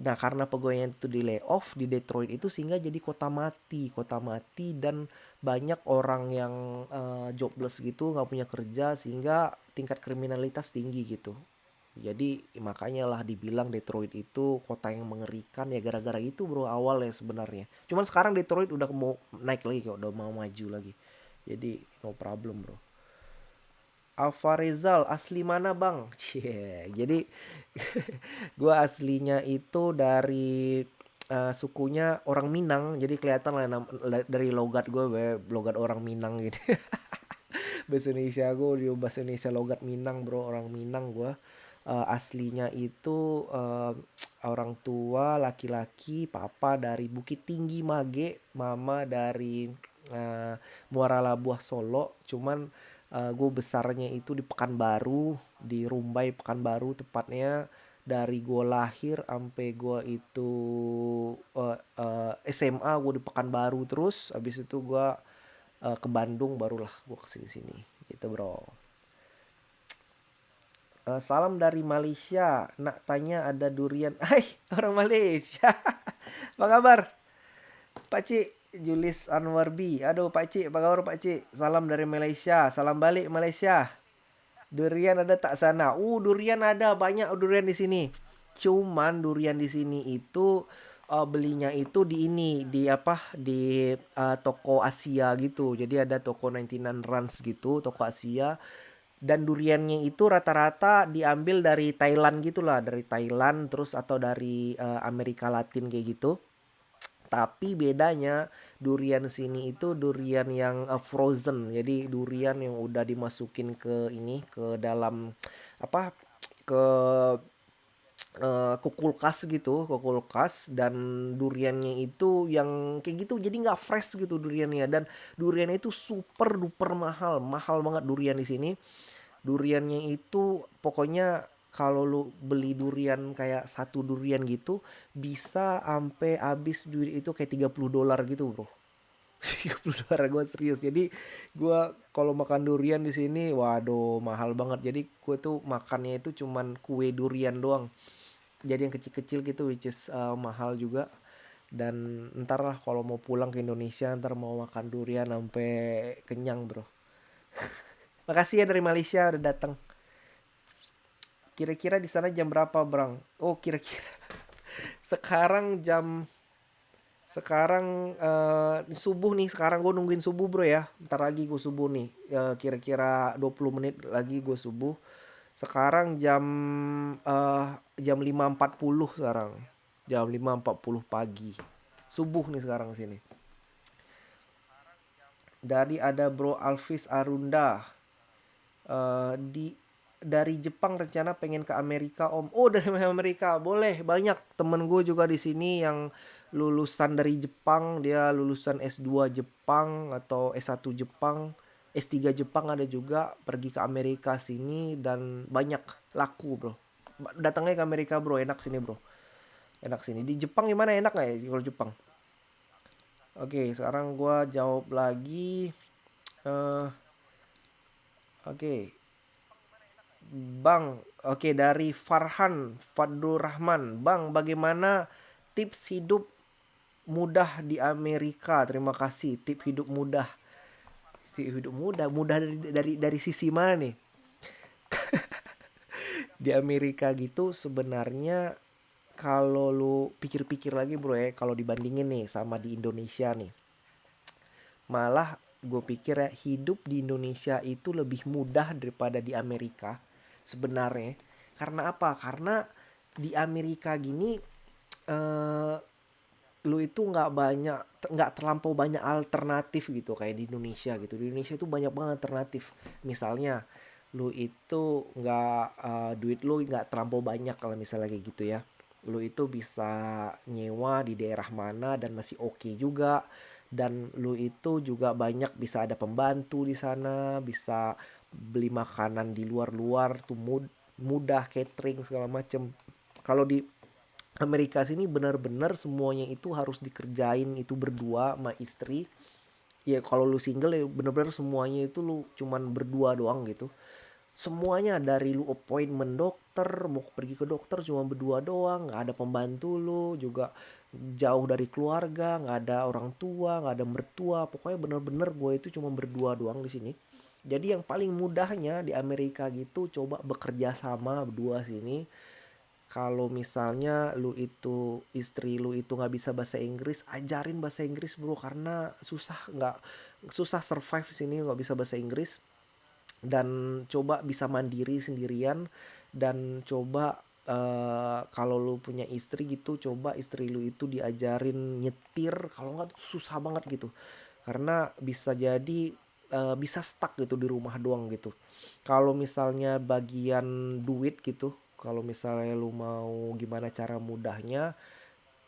Nah, karena pegawainya itu di layoff di Detroit itu, sehingga jadi kota mati, dan banyak orang yang jobless gitu, nggak punya kerja, sehingga tingkat kriminalitas tinggi gitu. Jadi makanya lah dibilang Detroit itu kota yang mengerikan ya, gara-gara itu bro awal ya sebenarnya. Cuman sekarang Detroit udah mau naik lagi kok, udah mau maju lagi. Jadi no problem bro. Alfa Rizal, asli mana bang? Cie, jadi gue aslinya itu dari sukunya orang Minang, jadi kelihatan lah dari logat gue, logat orang Minang gitu. Bahasa Indonesia gue di bahasa Indonesia logat Minang bro, orang Minang gue. Aslinya itu orang tua laki-laki, papa dari Bukit Tinggi Mage, mama dari Muara Labuh Solo. Cuman Gue besarnya itu di Pekanbaru, di Rumbai Pekanbaru tepatnya. Dari gue lahir sampai gue itu SMA gue di Pekanbaru terus. Habis itu gue ke Bandung, barulah gue kesini sini gitu bro. Salam dari Malaysia. Nak tanya ada durian. Hai, orang Malaysia. Apa kabar? Pak Cik, Julis Anwar B. Aduh, Pak Cik, apa kabar Pak Cik? Salam dari Malaysia. Salam balik Malaysia. Durian ada tak sana? Durian ada, banyak durian di sini. Cuman durian di sini itu belinya itu di ini, di apa? Di toko Asia gitu. Jadi ada toko 99 Rans gitu, toko Asia. Dan duriannya itu rata-rata diambil dari Thailand gitulah, dari Thailand terus atau dari Amerika Latin kayak gitu. Tapi bedanya durian sini itu durian yang frozen. Jadi durian yang udah dimasukin ke ini, ke dalam apa, ke ke kulkas gitu, ke kulkas. Dan duriannya itu yang kayak gitu, jadi nggak fresh gitu duriannya. Dan durian itu super duper mahal, mahal banget durian di sini. Duriannya itu pokoknya kalau lu beli durian kayak satu durian gitu bisa sampai habis duit itu kayak $30 gitu bro. $30 gue serius. Jadi gue kalau makan durian di sini waduh mahal banget. Jadi gue tuh makannya itu cuman kue durian doang. Jadi yang kecil-kecil gitu which is mahal juga. Dan ntar lah kalau mau pulang ke Indonesia ntar mau makan durian sampai kenyang bro. Makasih ya dari Malaysia udah datang. Kira-kira di sana jam berapa, Bang? Oh, kira-kira sekarang sekarang subuh nih. Sekarang gue nungguin subuh, Bro ya. Ntar lagi gue subuh nih. Kira-kira 20 menit lagi gue subuh. Sekarang eh, jam 5.40 sekarang. Jam 5.40 pagi. Subuh nih sekarang sini. Dari ada Bro Alvis Arunda. Di dari Jepang rencana pengen ke Amerika Om. Oh dari Amerika boleh, banyak temen gue juga di sini yang lulusan dari Jepang. Dia lulusan S2 Jepang atau S1 Jepang, S3 Jepang ada juga pergi ke Amerika sini dan banyak laku bro. Datangnya ke Amerika bro, enak sini bro, enak sini. Di Jepang gimana, enak nggak ya kalau Jepang? Oke sekarang gue jawab lagi. eh oke. Bang, oke dari Farhan Fadul Rahman. Bang, bagaimana tips hidup mudah di Amerika? Terima kasih. Tips hidup mudah. Tips hidup mudah, mudah dari sisi mana nih? Di Amerika gitu sebenarnya kalau lu pikir-pikir lagi bro ya, kalau dibandingin nih sama di Indonesia nih. Malah gue pikir ya hidup di Indonesia itu lebih mudah daripada di Amerika sebenarnya. Karena apa? Karena di Amerika gini eh lu itu nggak terlampau banyak alternatif gitu kayak di Indonesia gitu. Di Indonesia itu banyak banget alternatif. Misalnya lu itu duit lu nggak terlampau banyak kalau misalnya kayak gitu ya. Lu itu bisa nyewa di daerah mana dan masih oke juga. Dan lu itu juga banyak bisa ada pembantu di sana, bisa beli makanan di luar-luar tuh mudah, catering segala macem. Kalau di Amerika sini benar-benar semuanya itu harus dikerjain itu berdua sama istri. Ya kalau lu single ya benar-benar semuanya itu lu cuman berdua doang gitu. Semuanya dari lu appointment dokter, mau pergi ke dokter cuma berdua doang, nggak ada pembantu lu juga, jauh dari keluarga, nggak ada orang tua, nggak ada mertua, pokoknya bener-bener gue itu cuma berdua doang di sini. Jadi yang paling mudahnya di Amerika gitu coba bekerja sama berdua sini. Kalau misalnya lu itu istri lu itu nggak bisa bahasa Inggris, ajarin bahasa Inggris bro karena susah survive di sini nggak bisa bahasa Inggris. Dan coba bisa mandiri sendirian. Dan coba kalau lu punya istri gitu, coba istri lu itu diajarin nyetir. Kalau nggak tuh susah banget gitu. Karena bisa jadi bisa stuck gitu di rumah doang gitu. Kalau misalnya bagian duit gitu, kalau misalnya lu mau gimana cara mudahnya,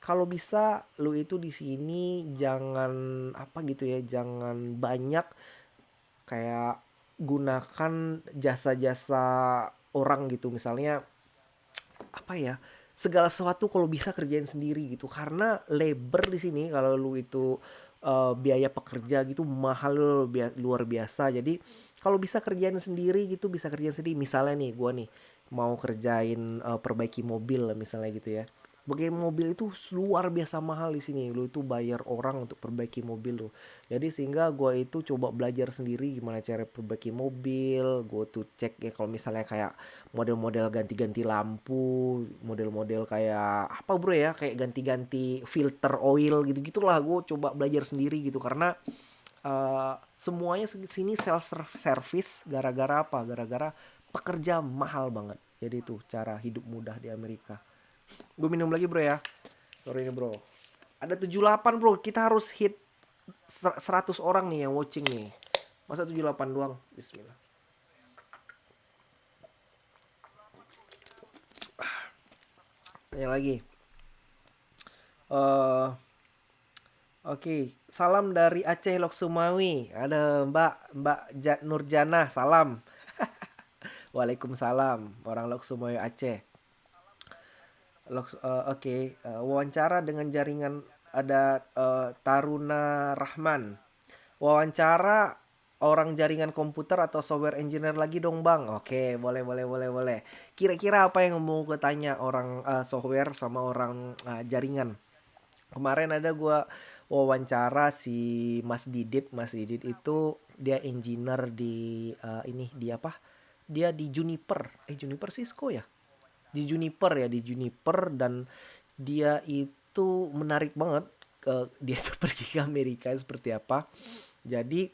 kalau bisa lu itu di sini jangan apa gitu ya, jangan banyak kayak gunakan jasa-jasa orang gitu, misalnya apa ya, segala sesuatu kalau bisa kerjain sendiri gitu, karena labor di sini kalau lu itu biaya pekerja gitu mahal luar biasa. Jadi kalau bisa kerjain sendiri gitu, bisa kerjain sendiri, misalnya nih gua nih mau kerjain perbaiki mobil misalnya gitu ya. Perbaiki mobil itu luar biasa mahal di sini, lu itu bayar orang untuk perbaiki mobil lu. Jadi sehingga gue itu coba belajar sendiri gimana cara perbaiki mobil. Gue tuh cek ya kalau misalnya kayak model-model ganti-ganti lampu, model-model kayak apa bro ya, kayak ganti-ganti filter oil gitu-gitulah. Gue coba belajar sendiri gitu karena semuanya sini self service. Gara-gara apa? Gara-gara pekerja mahal banget. Jadi itu cara hidup mudah di Amerika. Gue minum lagi bro ya. Sorry ini bro. Ada 78 bro. Kita harus hit 100 orang nih yang watching nih. Masa 78 doang? Bismillah. Tanya lagi. eh Oke, salam dari Aceh Lok Sumawi. Ada Mbak Nurjana, salam. Waalaikumsalam, orang Lok Sumawi Aceh. Oke, wawancara dengan jaringan ada Taruna Rahman. Wawancara orang jaringan komputer atau software engineer lagi dong bang. Oke, boleh boleh boleh boleh. Kira-kira apa yang mau gue tanya orang software sama orang jaringan? Kemarin ada gua wawancara si Mas Didit itu dia engineer di ini di apa? Dia di Juniper. Juniper Cisco ya? Di Juniper ya, di Juniper. Dan dia itu menarik banget dia tuh pergi ke Amerika seperti apa. Jadi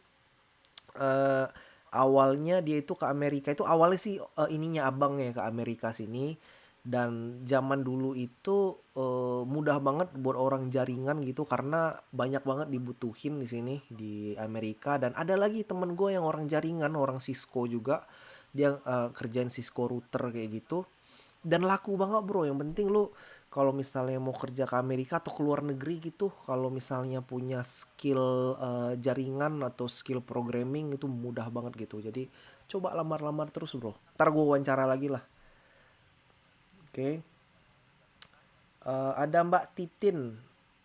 eh, awalnya dia itu ke Amerika itu awalnya sih ininya abangnya ke Amerika sini. Dan zaman dulu itu mudah banget buat orang jaringan gitu karena banyak banget dibutuhin di sini di Amerika. Dan ada lagi temen gue yang orang jaringan, orang Cisco juga, dia kerjain Cisco router kayak gitu. Dan laku banget bro. Yang penting lu kalau misalnya mau kerja ke Amerika atau ke luar negeri gitu, kalau misalnya punya skill jaringan atau skill programming itu mudah banget gitu. Jadi coba lamar-lamar terus bro. Ntar gue wawancara lagi lah. Oke. Ada Mbak Titin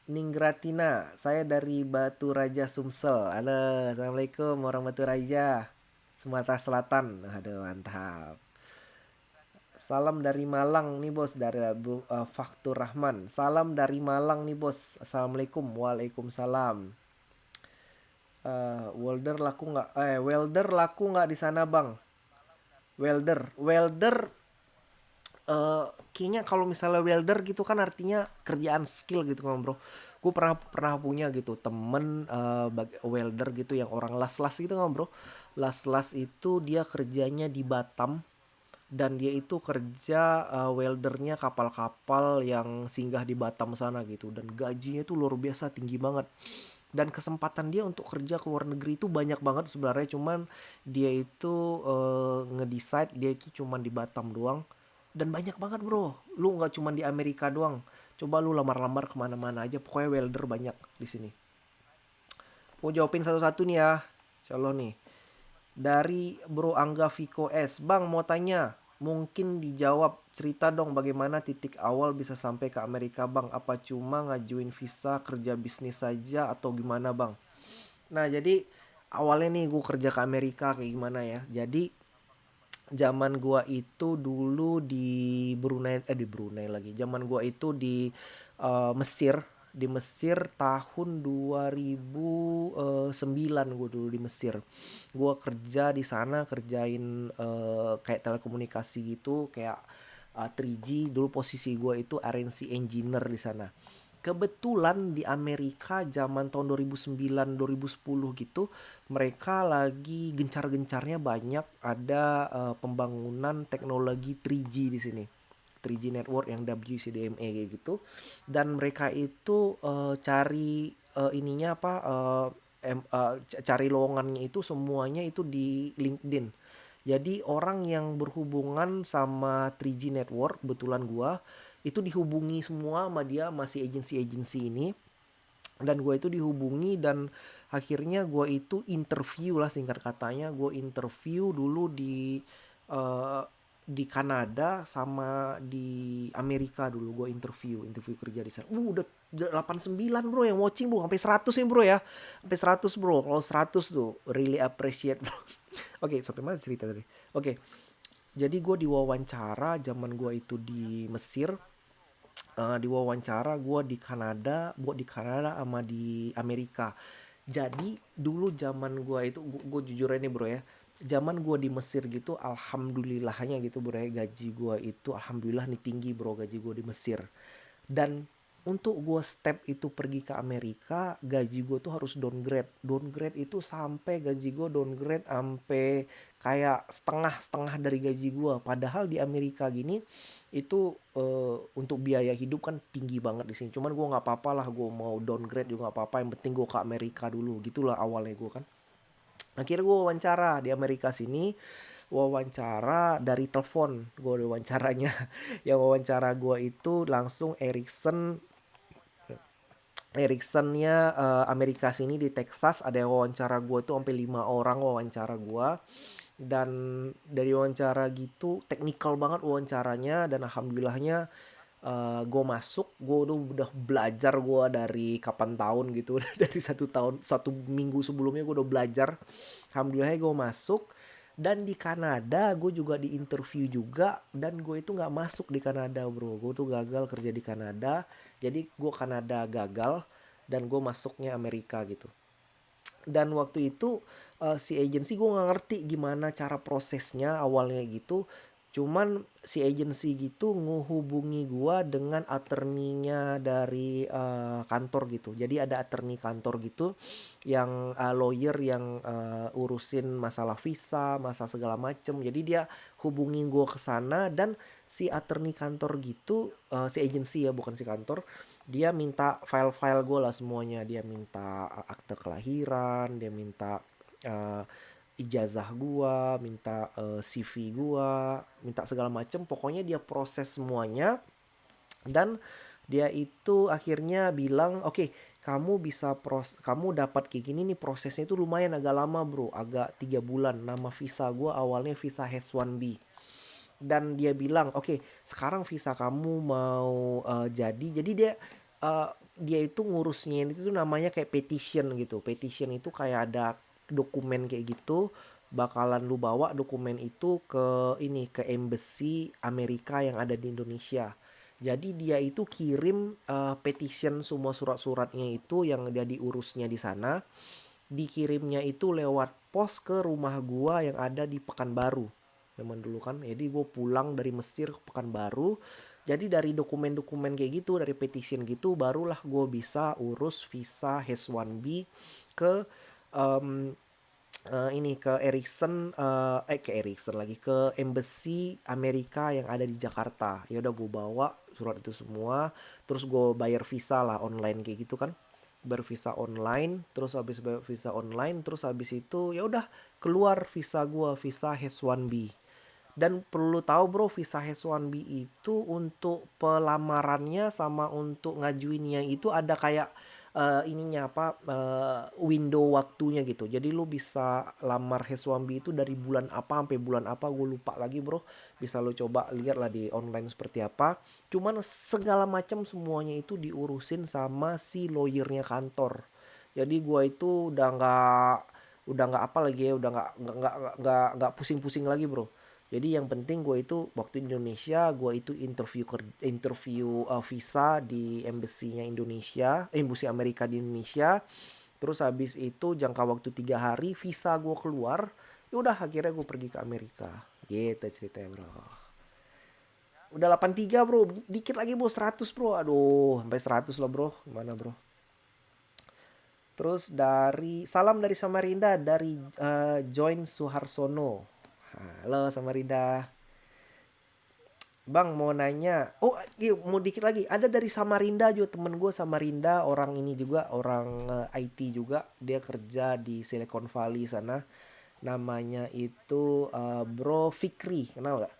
Ninggratina. Saya dari Batu Raja Sumsel. Halo, assalamualaikum orang Batu Raja, Sumatera Selatan. Aduh mantap. Salam dari Malang nih bos, dari Faktur Rahman. Salam dari Malang nih bos. Assalamualaikum. Waalaikumsalam. Welder laku nggak di sana bang? Welder kayaknya kalau misalnya welder gitu kan artinya kerjaan skill gitu kan bro. Gue pernah pernah punya gitu temen welder gitu yang orang las-las gitu kan bro. Las-las itu dia kerjanya di Batam. Dan dia itu kerja weldernya kapal-kapal yang singgah di Batam sana gitu. Dan gajinya itu luar biasa tinggi banget. Dan kesempatan dia untuk kerja ke luar negeri itu banyak banget sebenarnya. Cuman dia itu ngedecide dia itu cuman di Batam doang. Dan banyak banget bro. Lu nggak cuman di Amerika doang. Coba lu lamar-lamar kemana-mana aja. Pokoknya welder banyak di sini. Mau jawabin satu-satu nih ya. Insya Allah nih. Dari Bro Angga Viko S. Bang mau tanya. Mungkin dijawab. Cerita dong bagaimana titik awal bisa sampai ke Amerika bang. Apa cuma ngajuin visa kerja bisnis saja atau gimana bang? Nah jadi awalnya nih gue kerja ke Amerika kayak gimana ya. Jadi zaman gua itu dulu di Brunei lagi. Zaman gua itu di Mesir. Di Mesir tahun 2009 gue dulu di Mesir. Gue kerja di sana, kerjain kayak telekomunikasi gitu, kayak 3G. Dulu posisi gue itu RNC engineer di sana. Kebetulan di Amerika zaman tahun 2009 2010 gitu mereka lagi gencar-gencarnya banyak ada pembangunan teknologi 3G di sini. 3G network yang WCDMA kayak gitu. Dan mereka itu cari ininya apa cari lowongannya itu semuanya itu di LinkedIn. Jadi orang yang berhubungan sama 3G network, kebetulan gua itu dihubungi semua sama dia masih agensi-agensi ini. Dan gue itu dihubungi dan akhirnya gue itu interview lah, singkat katanya gue interview dulu eh, di Kanada sama di Amerika. Dulu gue interview kerja di sana. Udah 89 bro yang watching bro, sampai 100 ya bro ya, sampai 100 bro. Kalau 100 tuh really appreciate bro. Oke, sampai mana cerita tadi? Oke, jadi gue diwawancara zaman gue itu di Mesir. Diwawancara gue di Kanada, buat di Kanada sama di Amerika. Jadi dulu zaman gue itu, gue jujur ini bro ya, zaman gue di Mesir gitu, alhamdulillahnya gitu bro ya, gaji gue itu alhamdulillah nih tinggi bro, gaji gue di Mesir. Dan untuk gue step itu pergi ke Amerika, gaji gue tuh harus downgrade. Downgrade itu sampai gaji gue downgrade sampai kayak setengah-setengah dari gaji gue. Padahal di Amerika gini itu untuk biaya hidup kan tinggi banget di sini. Cuman gue nggak apa-apa lah, gue mau downgrade juga nggak apa-apa. Yang penting gue ke Amerika dulu. Gitulah awalnya gue kan. Akhirnya gue wawancara di Amerika sini, wawancara dari telepon gue wawancaranya. Yang wawancara gue itu langsung Ericssonnya Amerika sini di Texas. Ada yang wawancara gue tuh sampai 5 orang wawancara gue. Dan dari wawancara gitu teknikal banget wawancaranya, dan alhamdulillahnya gue masuk. Gue udah belajar gue dari kapan tahun gitu. Dari 1 tahun, 1 minggu sebelumnya gue udah belajar. Alhamdulillahnya gue masuk. Dan di Kanada gue juga di interview juga, dan gue itu nggak masuk di Kanada bro. Gue tuh gagal kerja di Kanada. Jadi gue Kanada gagal dan gue masuknya Amerika gitu. Dan waktu itu si agency gue nggak ngerti gimana cara prosesnya awalnya gitu. Cuman si agency gitu ngehubungi gue dengan attorney-nya dari kantor gitu. Jadi ada attorney kantor gitu yang lawyer yang urusin masalah visa, masalah segala macem. Jadi dia hubungin gue ke sana, dan si attorney kantor gitu, si agency ya bukan si kantor, dia minta file-file gue lah semuanya. Dia minta akte kelahiran, dia minta uh, ijazah gua, minta CV gua, minta segala macem. Pokoknya dia proses semuanya. Dan dia itu akhirnya bilang, oke, kamu dapat kayak gini nih, prosesnya itu lumayan agak lama bro, agak 3 bulan. Nama visa gua awalnya visa H1B. Dan dia bilang, oke, sekarang visa kamu mau jadi dia itu ngurusnya itu tuh namanya kayak petition gitu. Petition itu kayak ada dokumen kayak gitu, bakalan lu bawa dokumen itu ke ke embassy Amerika yang ada di Indonesia. Jadi dia itu kirim petition, semua surat-suratnya itu yang dia diurusnya di sana, dikirimnya itu lewat pos ke rumah gua yang ada di Pekanbaru zaman dulu kan. Jadi gue pulang dari Mesir ke Pekanbaru. Jadi dari dokumen-dokumen kayak gitu, dari petition gitu, barulah gue bisa urus visa H1B ke em, ke Ericsson, ke Ericsson lagi, ke embassy Amerika yang ada di Jakarta. Ya udah gue bawa surat itu semua, terus gue bayar visa lah online kayak gitu kan. Bervisa online, terus habis bayar visa online, terus habis itu ya udah keluar visa gue, visa H1B. Dan perlu tahu bro, visa H1B itu untuk pelamarannya sama untuk ngajuinnya itu ada kayak ininya apa, window waktunya gitu. Jadi lu bisa lamar H1B itu dari bulan apa sampai bulan apa, gue lupa lagi bro. Bisa lu coba lihat lah di online seperti apa. Cuman segala macam semuanya itu diurusin sama si lawyernya kantor. Jadi gua itu udah nggak apa lagi ya, udah nggak pusing-pusing lagi bro. Jadi yang penting gue itu waktu di Indonesia, gue itu interview visa di embassy-nya Indonesia, embassy Amerika di Indonesia. Terus habis itu jangka waktu 3 hari visa gue keluar. Ya udah akhirnya gue pergi ke Amerika. Gitu ceritanya bro. Udah 83 bro, dikit lagi bro 100 bro. Aduh, sampai 100 lah bro. Gimana bro? Terus salam dari Samarinda, dari Join Suharsono. Halo Samarinda. Bang mau nanya, oh iya, mau dikit lagi. Ada dari Samarinda juga, temen gue Samarinda, orang ini juga, orang IT juga. Dia kerja di Silicon Valley sana. Namanya itu Bro Fikri, kenal gak?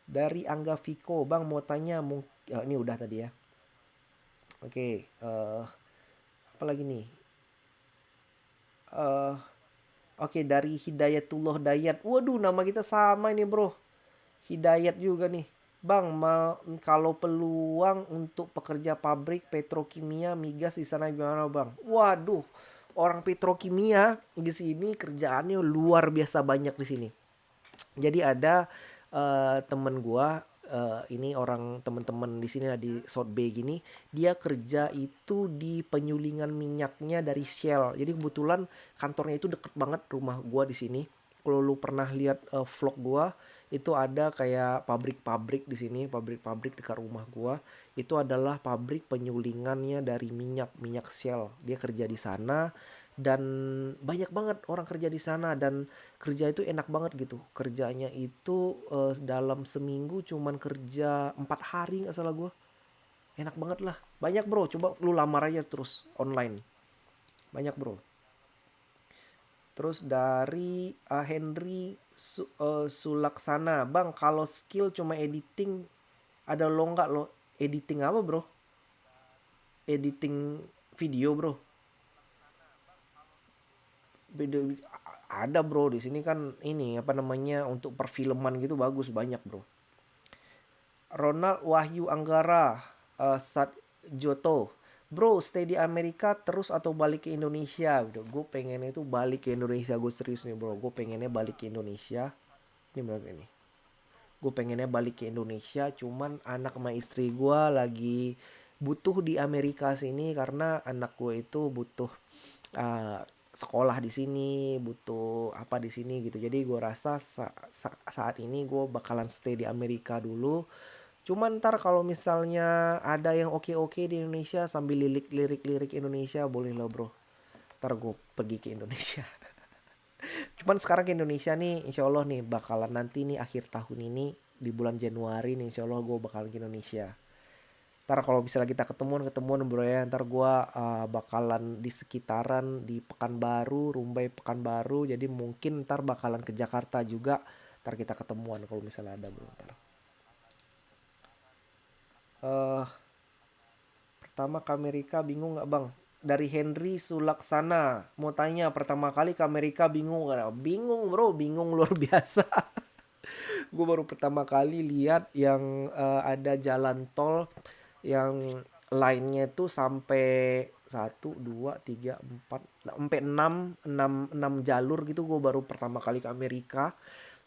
Dari Angga Viko, bang mau tanya, ini udah tadi ya. Oke, apa lagi nih? Eh, oke, dari Hidayatullah Dayat. Waduh, nama kita sama ini, Bro. Hidayat juga nih. Bang, kalau peluang untuk pekerja pabrik petrokimia migas di sana gimana, Bang? Waduh, orang petrokimia di sini kerjaannya luar biasa banyak di sini. Jadi ada temen gua, ini orang temen-temen di sini lah di South Bay gini, dia kerja itu di penyulingan minyaknya dari Shell. Jadi kebetulan kantornya itu deket banget rumah gua di sini. Kalau lu pernah lihat vlog gua, itu ada kayak pabrik-pabrik di sini, pabrik-pabrik dekat rumah gua. Itu adalah pabrik penyulingannya dari minyak, minyak Shell. Dia kerja di sana dan banyak banget orang kerja di sana dan kerja itu enak banget gitu. Kerjanya itu dalam seminggu cuman kerja 4 hari nggak salah gue. Enak banget lah. Banyak bro, coba lu lamar aja terus online. Banyak bro. Terus dari Henry Sulaksana, bang kalau skill cuma editing ada lo nggak lo? Editing apa bro? Editing video bro. Video ada bro di sini kan ini apa namanya untuk perfilman gitu bagus banyak bro. Ronald Wahyu Anggara, Sat Joto. Bro, stay di Amerika terus atau balik ke Indonesia? Udah, gue pengennya itu balik ke Indonesia. Gue serius nih bro, gue pengennya balik ke Indonesia. Ini berapa ini? Gue pengennya balik ke Indonesia, cuman anak sama istri gue lagi butuh di Amerika sini karena anak gue itu butuh uh, sekolah di sini, butuh apa di sini gitu. Jadi gue rasa saat ini gue bakalan stay di Amerika dulu. Cuman ntar kalau misalnya ada yang oke-oke di Indonesia sambil lirik-lirik Indonesia boleh lah bro. Ntar gue pergi ke Indonesia. Cuman sekarang ke Indonesia nih insya Allah nih bakalan nanti nih akhir tahun ini di bulan Januari nih insya Allah gue bakalan ke Indonesia. Ntar kalau misalnya kita ketemuan bro ya. Ntar gue bakalan di sekitaran di Pekanbaru, Rumbai Pekanbaru. Jadi mungkin ntar bakalan ke Jakarta juga. Ntar kita ketemuan kalau misalnya ada bro ntar. Eh Pertama ke Amerika bingung nggak bang? Dari Henry Sulaksana. Mau tanya pertama kali ke Amerika bingung nggak? Bingung bro, bingung luar biasa. Gue baru pertama kali lihat yang ada jalan tol yang lainnya tuh sampai satu dua tiga empat sampai enam jalur gitu. Gue baru pertama kali ke Amerika.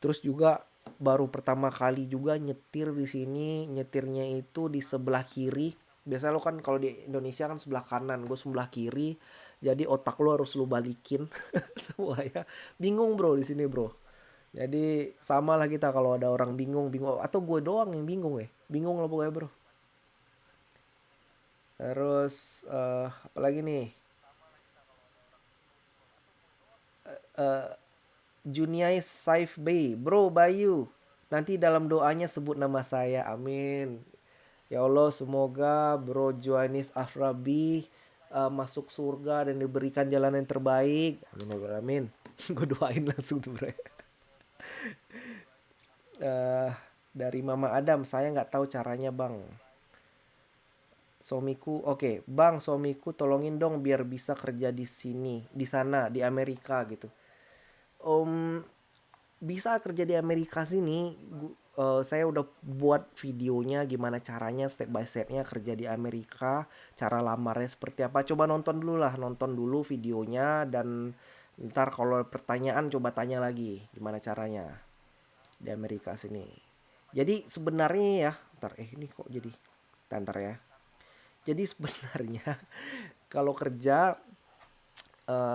Terus juga baru pertama kali juga nyetir di sini. Nyetirnya itu di sebelah kiri. Biasanya lo kan kalau di Indonesia kan sebelah kanan, gue sebelah kiri. Jadi otak lo harus lo balikin semuanya. Bingung bro di sini bro. Jadi sama lah kita kalau ada orang bingung atau gue doang yang bingung ya. Bingung lah pokoknya bro. Terus apalagi nih? Juniais Saif Bey, Bro Bayu. Nanti dalam doanya sebut nama saya. Amin. Ya Allah, semoga Bro Joanis Afrabi masuk surga dan diberikan jalan yang terbaik. Amin. Amin. Gue doain langsung tuh bro. Eh, dari Mama Adam, saya nggak tahu caranya bang. Suamiku, oke, bang, suamiku tolongin dong biar bisa kerja di sini, di sana, di Amerika gitu. Om, bisa kerja di Amerika sini. Saya udah buat videonya gimana caranya step by stepnya kerja di Amerika, cara lamarnya seperti apa. Coba nonton dulu lah, nonton dulu videonya dan ntar kalau pertanyaan coba tanya lagi gimana caranya di Amerika sini. Jadi sebenarnya ya, ntar ini kok jadi, ntar ya. Jadi sebenarnya kalau kerja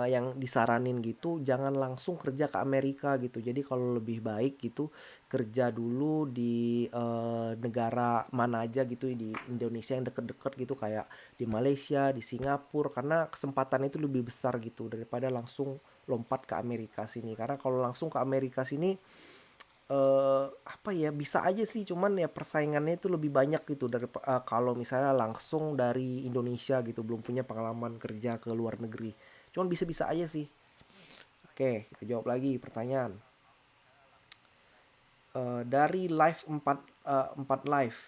yang disaranin gitu jangan langsung kerja ke Amerika gitu. Jadi kalau lebih baik gitu kerja dulu di negara mana aja gitu di Indonesia yang deket-deket gitu kayak di Malaysia, di Singapura karena kesempatan itu lebih besar gitu daripada langsung lompat ke Amerika sini. Karena kalau langsung ke Amerika sini apa ya bisa aja sih cuman ya persaingannya itu lebih banyak gitu dari kalau misalnya langsung dari Indonesia gitu belum punya pengalaman kerja ke luar negeri. Cuman bisa-bisa aja sih. Oke, kita jawab lagi pertanyaan. Dari live 4 live.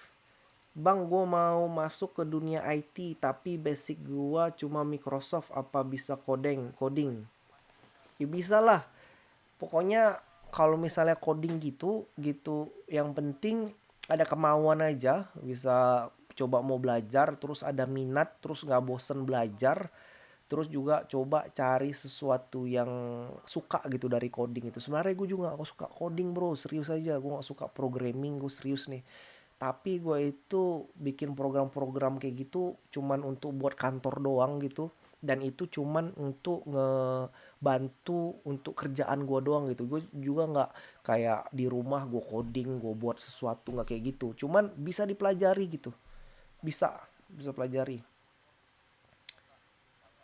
Bang, gue mau masuk ke dunia IT, tapi basic gue cuma Microsoft. Apa bisa coding? Ya bisa lah. Pokoknya kalau misalnya coding gitu, gitu, yang penting ada kemauan aja. Bisa coba mau belajar, terus ada minat, terus nggak bosen belajar. Terus juga coba cari sesuatu yang suka gitu dari coding itu. Sebenarnya gue juga gak suka coding bro, serius aja. Gue gak suka programming, gue serius nih. Tapi gue itu bikin program-program kayak gitu cuman untuk buat kantor doang gitu. Dan itu cuman untuk ngebantu untuk kerjaan gue doang gitu. Gue juga nggak kayak di rumah gue coding, gue buat sesuatu nggak kayak gitu. Cuman bisa dipelajari gitu. Bisa pelajari.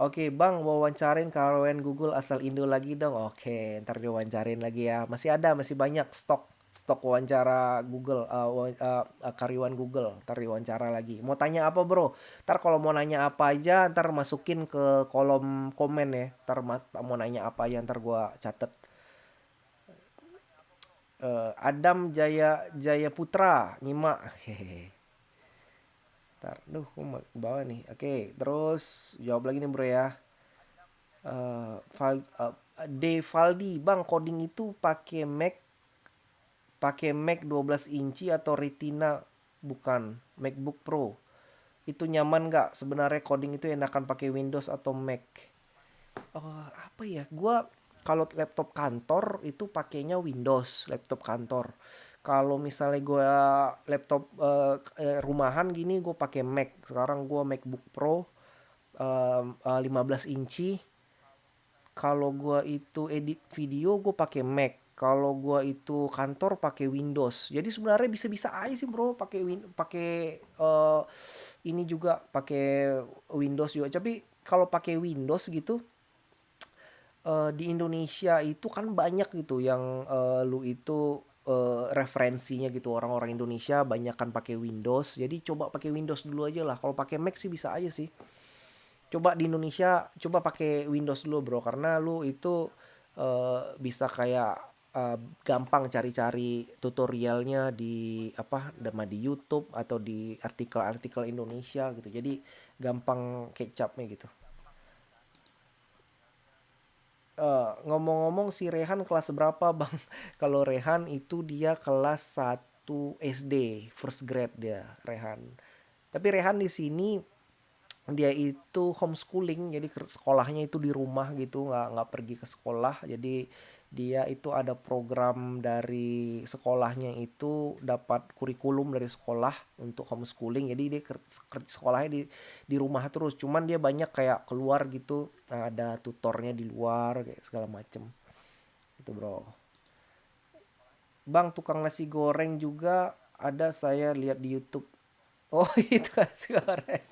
Oke bang, wawancarin karyawan Google asal Indo lagi dong. Oke, ntar diwawancarin lagi ya. Masih banyak stok wawancara Google, karyawan Google. Ntar diwawancara lagi. Mau tanya apa bro? Ntar kalau mau nanya apa aja, ntar masukin ke kolom komen ya. Ntar mau nanya apa aja, ntar gua catet. Adam Jaya Putra, nyimak. Hehehe. Ntar, duh, gua mau ke bawah nih. Oke, terus jawab lagi nih bro ya. Devaldi, Bang, coding itu pakai Mac 12 inci atau Retina, bukan MacBook Pro. Itu nyaman nggak? Sebenarnya coding itu enakan pakai Windows atau Mac? Apa ya? Gua kalau laptop kantor itu pakainya Windows, laptop kantor. Kalau misalnya gua laptop rumahan gini gue pakai Mac. Sekarang gua MacBook Pro 15 inci. Kalau gua itu edit video gue pakai Mac. Kalau gua itu kantor pakai Windows. Jadi sebenarnya bisa-bisa aja sih bro pakai ini juga pakai Windows juga. Tapi kalau pakai Windows gitu di Indonesia itu kan banyak gitu yang lu itu referensinya gitu, orang-orang Indonesia banyak kan pakai Windows. Jadi coba pakai Windows dulu aja lah. Kalau pakai Mac sih bisa aja sih. Coba di Indonesia coba pakai Windows dulu bro, karena lu itu bisa kayak gampang cari-cari tutorialnya di apa di YouTube atau di artikel-artikel Indonesia gitu, jadi gampang kecapnya gitu. Ngomong-ngomong, si Rehan kelas berapa bang? Kalau Rehan itu dia kelas 1 SD, first grade dia Rehan. Tapi Rehan di sini dia itu homeschooling, jadi sekolahnya itu di rumah gitu, nggak pergi ke sekolah. Jadi dia itu ada program dari sekolahnya, itu dapat kurikulum dari sekolah untuk homeschooling. Jadi dia sekolahnya di rumah terus, cuman dia banyak kayak keluar gitu. Nah, ada tutornya di luar kayak segala macem itu bro. Bang, tukang nasi goreng juga ada, saya lihat di YouTube. Oh itu nasi goreng,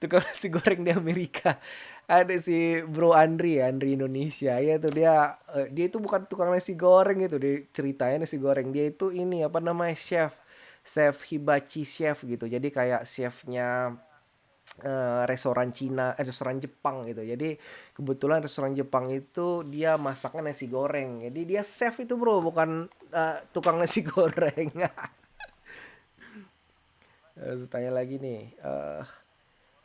tukang nasi goreng di Amerika. Ada si Bro Andri Indonesia. Ya tuh dia itu bukan tukang nasi goreng itu, dia ceritanya nasi goreng. Dia itu ini apa namanya, chef hibachi chef gitu. Jadi kayak chefnya restoran Jepang gitu. Jadi kebetulan restoran Jepang itu dia masaknya nasi goreng. Jadi dia chef itu bro, bukan tukang nasi goreng. Tanya lagi nih.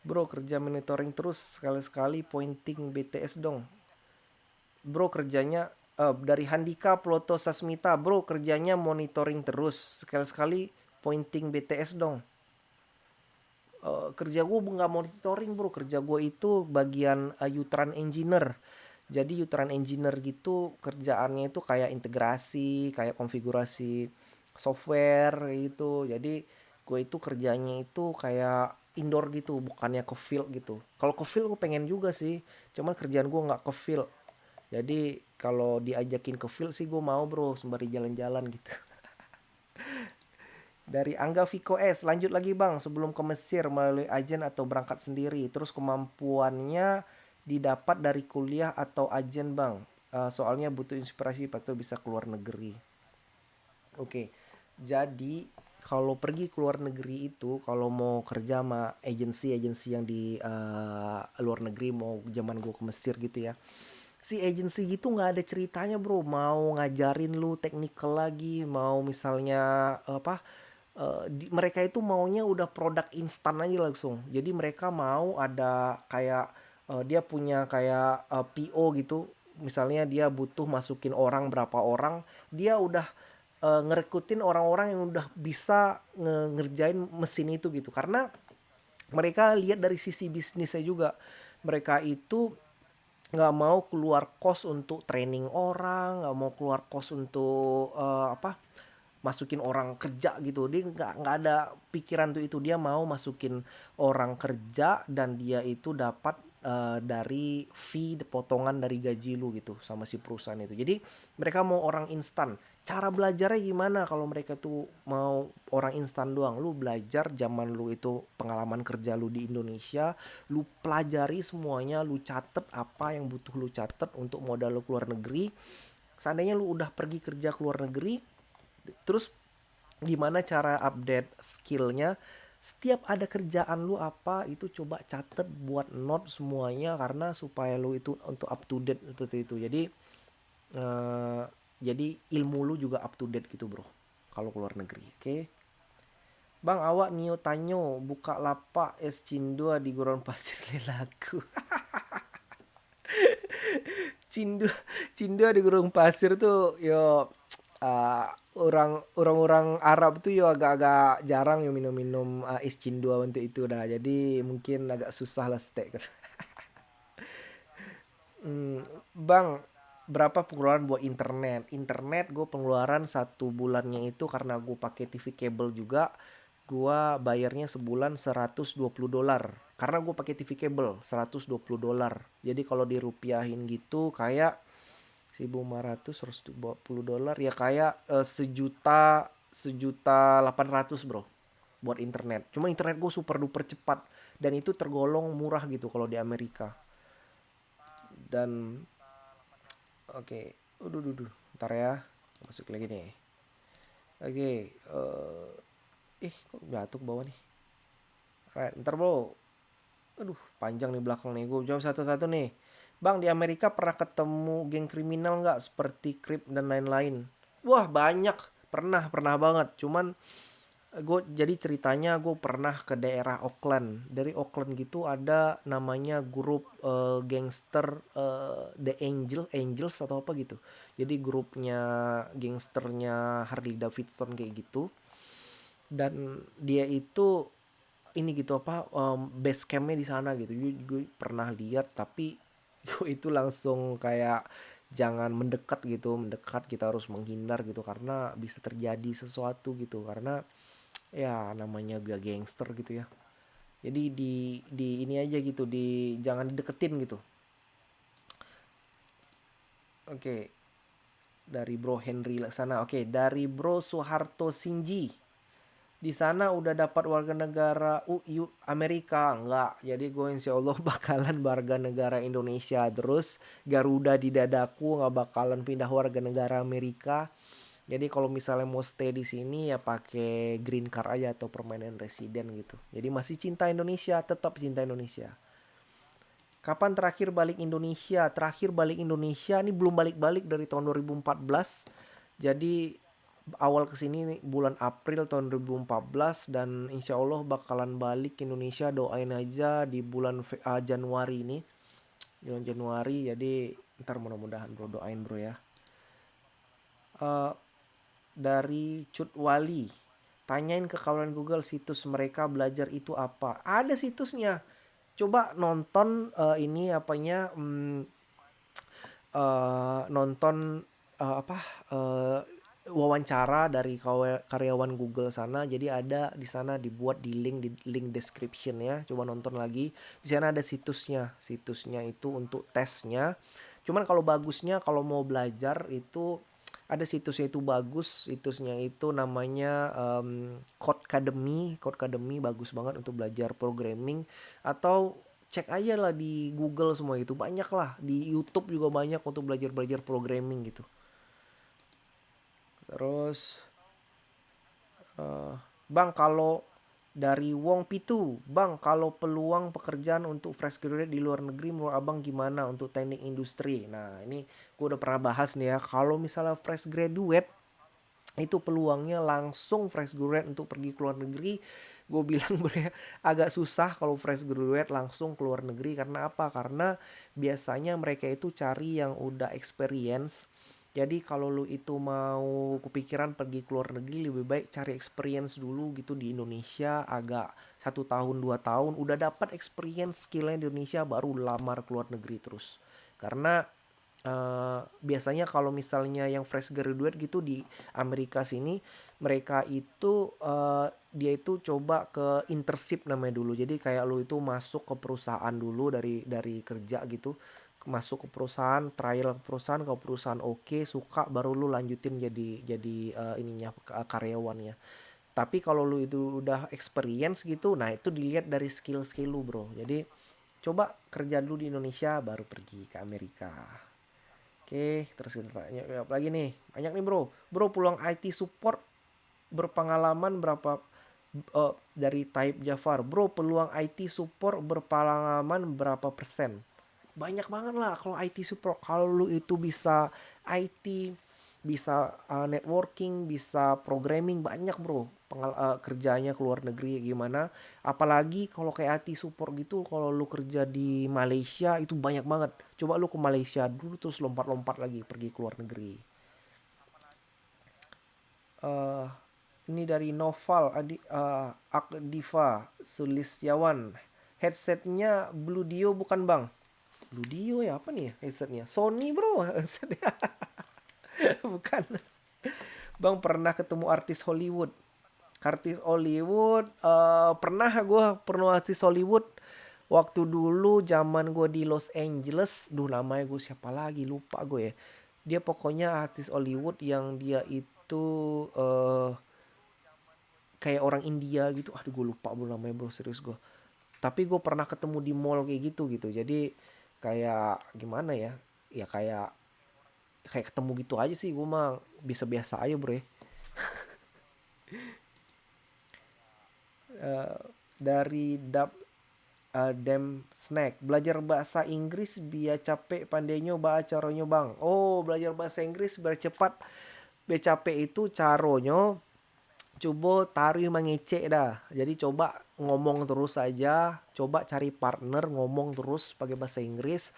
Bro, kerja monitoring terus, sekali-sekali pointing BTS dong. Bro kerjanya dari Handika Ploto Sasmita, bro kerjanya monitoring terus, sekali-sekali pointing BTS dong. Kerja gue nggak monitoring bro, kerja gue itu bagian Utran engineer. Jadi Utran engineer gitu kerjaannya itu kayak integrasi, kayak konfigurasi software gitu. Jadi gue itu kerjanya itu kayak indoor gitu, bukannya ke field gitu. Kalau ke field gue pengen juga sih, cuman kerjaan gue nggak ke field. Jadi kalau diajakin ke field sih gue mau bro, sembari jalan-jalan gitu. Dari Angga Viko S, lanjut lagi bang, sebelum ke Mesir melalui agen atau berangkat sendiri, terus kemampuannya didapat dari kuliah atau agen bang. Soalnya butuh inspirasi atau bisa keluar negeri. Oke, jadi kalau pergi ke luar negeri itu, kalau mau kerja sama agensi-agensi yang di luar negeri, mau zaman gue ke Mesir gitu ya, si agency gitu nggak ada ceritanya bro, mau ngajarin lu technical lagi, mau misalnya apa, mereka itu maunya udah produk instan aja langsung. Jadi mereka mau ada kayak dia punya kayak PO gitu. Misalnya dia butuh masukin orang berapa orang, dia udah ngerekrutin orang-orang yang udah bisa ngerjain mesin itu gitu. Karena mereka lihat dari sisi bisnisnya juga. Mereka itu nggak mau keluar kos untuk training orang, nggak mau keluar kos untuk masukin orang kerja gitu. Dia nggak ada pikiran tuh itu. Dia mau masukin orang kerja dan dia itu dapat dari fee potongan dari gaji lu gitu sama si perusahaan itu. Jadi mereka mau orang instan. Cara belajarnya gimana kalau mereka tuh mau orang instan doang? Lu belajar zaman lu itu pengalaman kerja lu di Indonesia, lu pelajari semuanya, lu catet apa yang butuh lu catet untuk modal lu keluar negeri. Seandainya lu udah pergi kerja keluar negeri, terus gimana cara update skillnya, setiap ada kerjaan lu apa itu coba catet buat note semuanya karena supaya lu itu untuk up to date seperti itu. Eh, jadi ilmu lu juga up to date gitu bro kalau keluar negeri. Oke. Bang, awak Nio Tanyo buka lapak es cindua di Gurun Pasir Lelaku. Cindu Cindu di Gurun Pasir tuh yo orang-orang Arab tuh yo agak-agak jarang yo minum-minum es cindua untuk itu dah. Jadi mungkin agak susah lah steak. Bang, berapa pengeluaran buat internet? Internet gue pengeluaran satu bulannya itu karena gue pakai TV kabel juga. Gue bayarnya sebulan $120. Karena gue pakai TV kabel $120. Jadi kalau dirupiahin gitu kayak 1.500 $120 ya kayak sejuta sejuta 800 bro buat internet. Cuma internet gue super duper cepat dan itu tergolong murah gitu kalau di Amerika. Dan oke, ntar ya, masuk lagi nih. Oke, kok jatuh ke bawah nih. Right, ntar bro, aduh panjang nih belakang nih, gue jawab satu-satu nih. Bang, di Amerika pernah ketemu geng kriminal nggak seperti Crip dan lain-lain? Wah banyak, pernah banget. Cuman gue jadi ceritanya gue pernah ke daerah Oakland. Dari Oakland gitu ada namanya grup gangster Angels atau apa gitu. Jadi grupnya gangsternya Harley Davidson kayak gitu. Dan dia itu ini gitu apa base campnya di sana gitu. Gue pernah lihat tapi gue itu langsung kayak jangan mendekat gitu, mendekat kita harus menghindar gitu karena bisa terjadi sesuatu gitu karena ya namanya gak gangster gitu ya. Jadi di ini aja gitu, di jangan dideketin gitu. Oke, dari Bro Henry sana. Oke, dari Bro Soeharto Sinji. Di sana udah dapat warga negara Amerika enggak. Jadi gue insya Allah bakalan warga negara Indonesia terus. Garuda di dadaku, nggak bakalan pindah warga negara Amerika. Jadi kalau misalnya mau stay di sini ya pakai green card aja atau permanent resident gitu. Jadi masih cinta Indonesia, tetap cinta Indonesia. Kapan terakhir balik Indonesia? Terakhir balik Indonesia ini belum balik-balik dari tahun 2014. Jadi awal kesini nih, bulan April tahun 2014 dan insya Allah bakalan balik ke Indonesia. Doain aja di bulan Januari ini. Bulan Januari jadi ntar mudah-mudahan bro doain bro ya. Eh, dari Cut Wali. Tanyain ke kawan Google situs mereka belajar itu apa. Ada situsnya. Coba nonton ini apanya nonton apa eh, wawancara dari karyawan Google sana. Jadi ada di sana dibuat di link description ya. Coba nonton lagi. Di sana ada situsnya. Situsnya itu untuk tesnya. Cuman kalau bagusnya kalau mau belajar itu ada situsnya itu bagus. Situsnya itu namanya Codecademy. Codecademy bagus banget untuk belajar programming atau cek aja lah di Google semua itu banyak lah di YouTube juga banyak untuk belajar programming gitu. Terus Bang kalau dari Wong Pitu, Bang kalau peluang pekerjaan untuk fresh graduate di luar negeri menurut Abang gimana untuk teknik industri? Nah ini gue udah pernah bahas nih ya. Kalau misalnya fresh graduate itu peluangnya langsung fresh graduate untuk pergi ke luar negeri. Gue bilang agak susah kalau fresh graduate langsung ke luar negeri. Karena apa? Karena biasanya mereka itu cari yang udah experience. Jadi kalau lu itu mau kepikiran pergi ke luar negeri, lebih baik cari experience dulu gitu di Indonesia, agak 1 tahun 2 tahun udah dapat experience skillnya di Indonesia, baru lamar ke luar negeri terus. Karena biasanya kalau misalnya yang fresh graduate gitu di Amerika sini, mereka itu dia itu coba ke internship namanya dulu. Jadi kayak lu itu masuk ke perusahaan dulu dari kerja gitu, masuk ke perusahaan, trial ke perusahaan, kalau perusahaan oke, suka, baru lu lanjutin jadi ininya karyawannya. Tapi kalau lu itu udah experience gitu, nah itu dilihat dari skill-skill lu, Bro. Jadi coba kerja dulu di Indonesia baru pergi ke Amerika. Oke, terus kita tanya apa lagi nih? Banyak nih, Bro. Bro, peluang IT support berpengalaman berapa dari type Jafar. Bro, peluang IT support berpengalaman berapa persen? Banyak banget lah kalau IT support. Kalau lu itu bisa IT, bisa networking, bisa programming, banyak bro kerjanya ke luar negeri gimana. Apalagi kalau kayak IT support gitu, kalau lu kerja di Malaysia itu banyak banget. Coba lu ke Malaysia dulu terus lompat-lompat lagi pergi ke luar negeri. eh ini dari Noval Akdiva Sulisyawan. Headsetnya Blue Dio bukan bang? Blue Dio ya, apa nih headsetnya? Sony bro headsetnya. Bukan. Bang pernah ketemu artis Hollywood? Artis Hollywood pernah, gue pernah artis Hollywood waktu dulu zaman gue di Los Angeles. Duh, namanya gue siapa lagi, lupa gue ya. Dia pokoknya artis Hollywood yang dia itu kayak orang India gitu. Aduh, gue lupa bro namanya bro, serius gue. Tapi gue pernah ketemu di mall kayak gitu. Jadi kayak gimana ya, ya kayak kayak ketemu gitu aja sih. Gue mah bisa biasa aja bro ya. Dari Dem Snack, belajar bahasa Inggris biar capek pandainya bahasa caronyo bang. Oh, belajar bahasa Inggris biar cepat biar capek itu caronyo coba taruh mengecek dah. Jadi coba ngomong terus aja, coba cari partner ngomong terus pakai bahasa Inggris.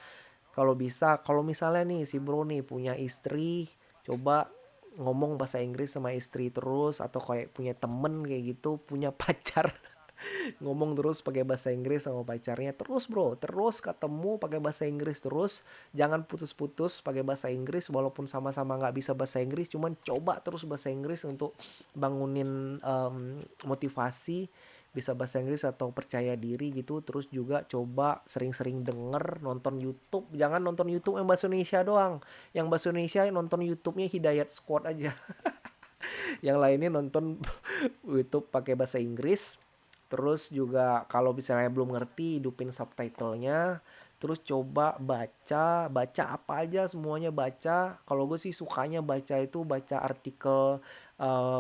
Kalau bisa, kalau misalnya nih si bro nih punya istri, coba ngomong bahasa Inggris sama istri terus, atau kayak punya temen kayak gitu, punya pacar. Ngomong terus pakai bahasa Inggris sama pacarnya terus bro, terus ketemu pakai bahasa Inggris terus, jangan putus-putus pakai bahasa Inggris walaupun sama-sama nggak bisa bahasa Inggris, cuman coba terus bahasa Inggris untuk bangunin motivasi bisa bahasa Inggris atau percaya diri gitu. Terus juga coba sering-sering denger, nonton YouTube, jangan nonton YouTube yang bahasa Indonesia doang, yang bahasa Indonesia nonton YouTube-nya Hidayat Squad aja. Yang lainnya nonton YouTube pakai bahasa Inggris. Terus juga kalau misalnya belum ngerti, hidupin subtitlenya. Terus coba baca, baca apa aja semuanya baca. Kalau gue sih sukanya baca itu baca artikel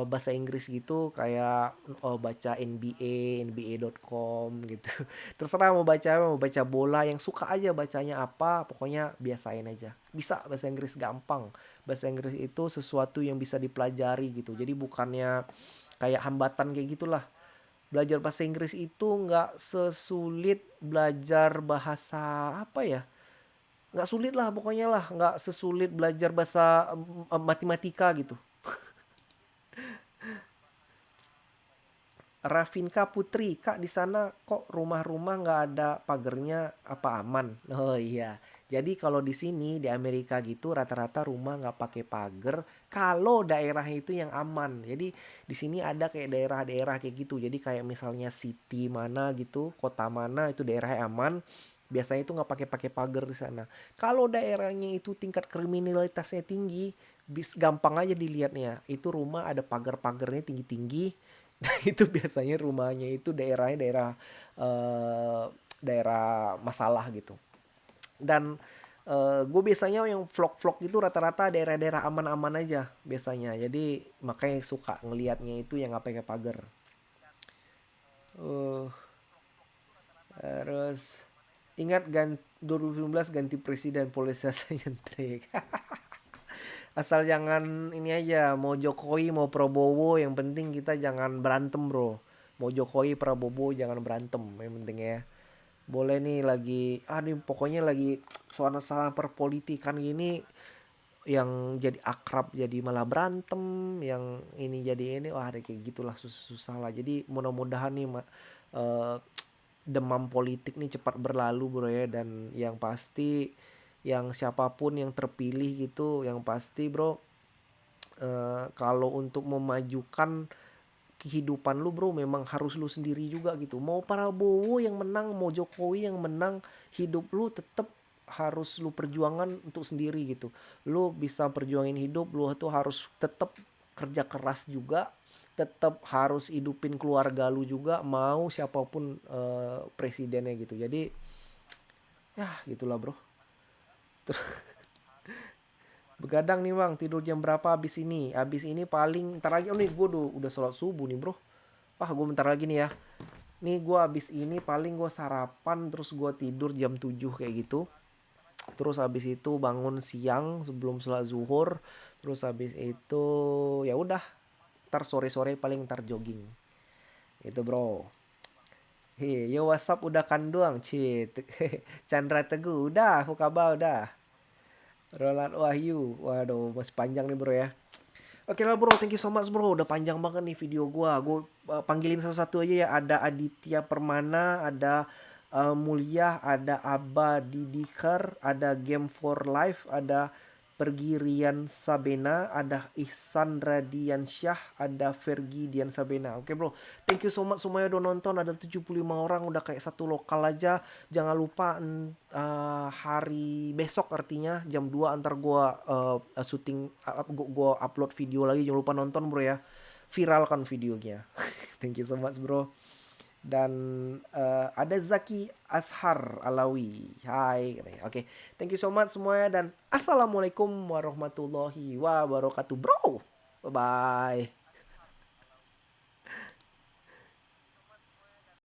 bahasa Inggris gitu, kayak baca NBA, NBA.com gitu. Terserah mau baca bola, yang suka aja bacanya apa, pokoknya biasain aja. Bisa bahasa Inggris gampang. Bahasa Inggris itu sesuatu yang bisa dipelajari gitu. Jadi bukannya kayak hambatan kayak gitulah. Belajar bahasa Inggris itu nggak sesulit belajar bahasa apa ya? Nggak sulit lah pokoknya lah. Nggak sesulit belajar bahasa matematika gitu. Rafinka Putri, Kak di sana kok rumah-rumah nggak ada pagernya, apa aman? Oh iya. Jadi kalau di sini di Amerika gitu rata-rata rumah nggak pakai pagar kalau daerahnya itu yang aman. Jadi di sini ada kayak daerah-daerah kayak gitu. Jadi kayak misalnya city mana gitu, kota mana itu daerahnya aman. Biasanya itu nggak pakai pagar di sana. Kalau daerahnya itu tingkat kriminalitasnya tinggi, gampang aja dilihatnya. Itu rumah ada pagar-pagarnya tinggi-tinggi. Nah, itu biasanya rumahnya itu daerahnya daerah eh, daerah masalah gitu. Dan gue biasanya yang vlog-vlog itu rata-rata daerah-daerah aman-aman aja biasanya. Jadi makanya suka ngelihatnya itu yang nggak pakai pagar. Uh, Terus ingat 2019 ganti presiden, polarisasi nyentrik. Asal jangan ini aja, mau Jokowi mau Prabowo, yang penting kita jangan berantem bro. Mau Jokowi Prabowo jangan berantem, yang penting ya. Boleh nih lagi, nih pokoknya lagi suasana perpolitikan gini, yang jadi akrab jadi malah berantem, yang ini jadi ini, wah ada kayak gitulah, susah-susah lah. Jadi mudah-mudahan nih eh, demam politik nih cepat berlalu bro ya, dan yang pasti yang siapapun yang terpilih gitu, yang pasti bro, kalau untuk memajukan kehidupan lu bro, memang harus lu sendiri juga gitu. Mau Prabowo yang menang, mau Jokowi yang menang, hidup lu tetap harus lu perjuangan untuk sendiri gitu. Lu bisa perjuangin hidup lu tuh harus tetap kerja keras juga, tetap harus hidupin keluarga lu juga, mau siapapun presidennya gitu. Jadi ya gitulah bro. Begadang nih bang, tidur jam berapa abis ini? Abis ini paling ntar lagi, oh nih gue udah sholat subuh nih bro. Wah gue bentar lagi nih ya. Nih gue abis ini paling gue sarapan, terus gue tidur jam 7 kayak gitu. Terus abis itu bangun siang sebelum sholat zuhur. Terus abis itu ya udah, ntar sore-sore paling ntar jogging. Itu bro. Hei, yo WhatsApp udah kanduang, cit. Chandra Teguh udah, Fukaba udah. Roland Wahyu, waduh masih panjang nih bro ya. Oke lah bro, thank you so much bro. Udah panjang banget nih video gua. Gue panggilin satu-satu aja ya. Ada Aditya Permana, ada Mulia, ada Abba Didikar, ada Game for Life, ada Pergirian Sabena, ada Ihsan Radiansyah, ada Fergi Dian Sabena. Oke bro, thank you so much semuanya udah nonton. Ada 75 orang, udah kayak satu lokal aja. Jangan lupa hari besok, artinya jam 2 antar gua syuting, gua upload video lagi. Jangan lupa nonton bro ya. Viralkan videonya. Thank you so much bro. Dan ada Zaki Ashar Alawi. Hai. Oke, thank you so much semuanya, dan assalamualaikum warahmatullahi wabarakatuh bro. Bye bye.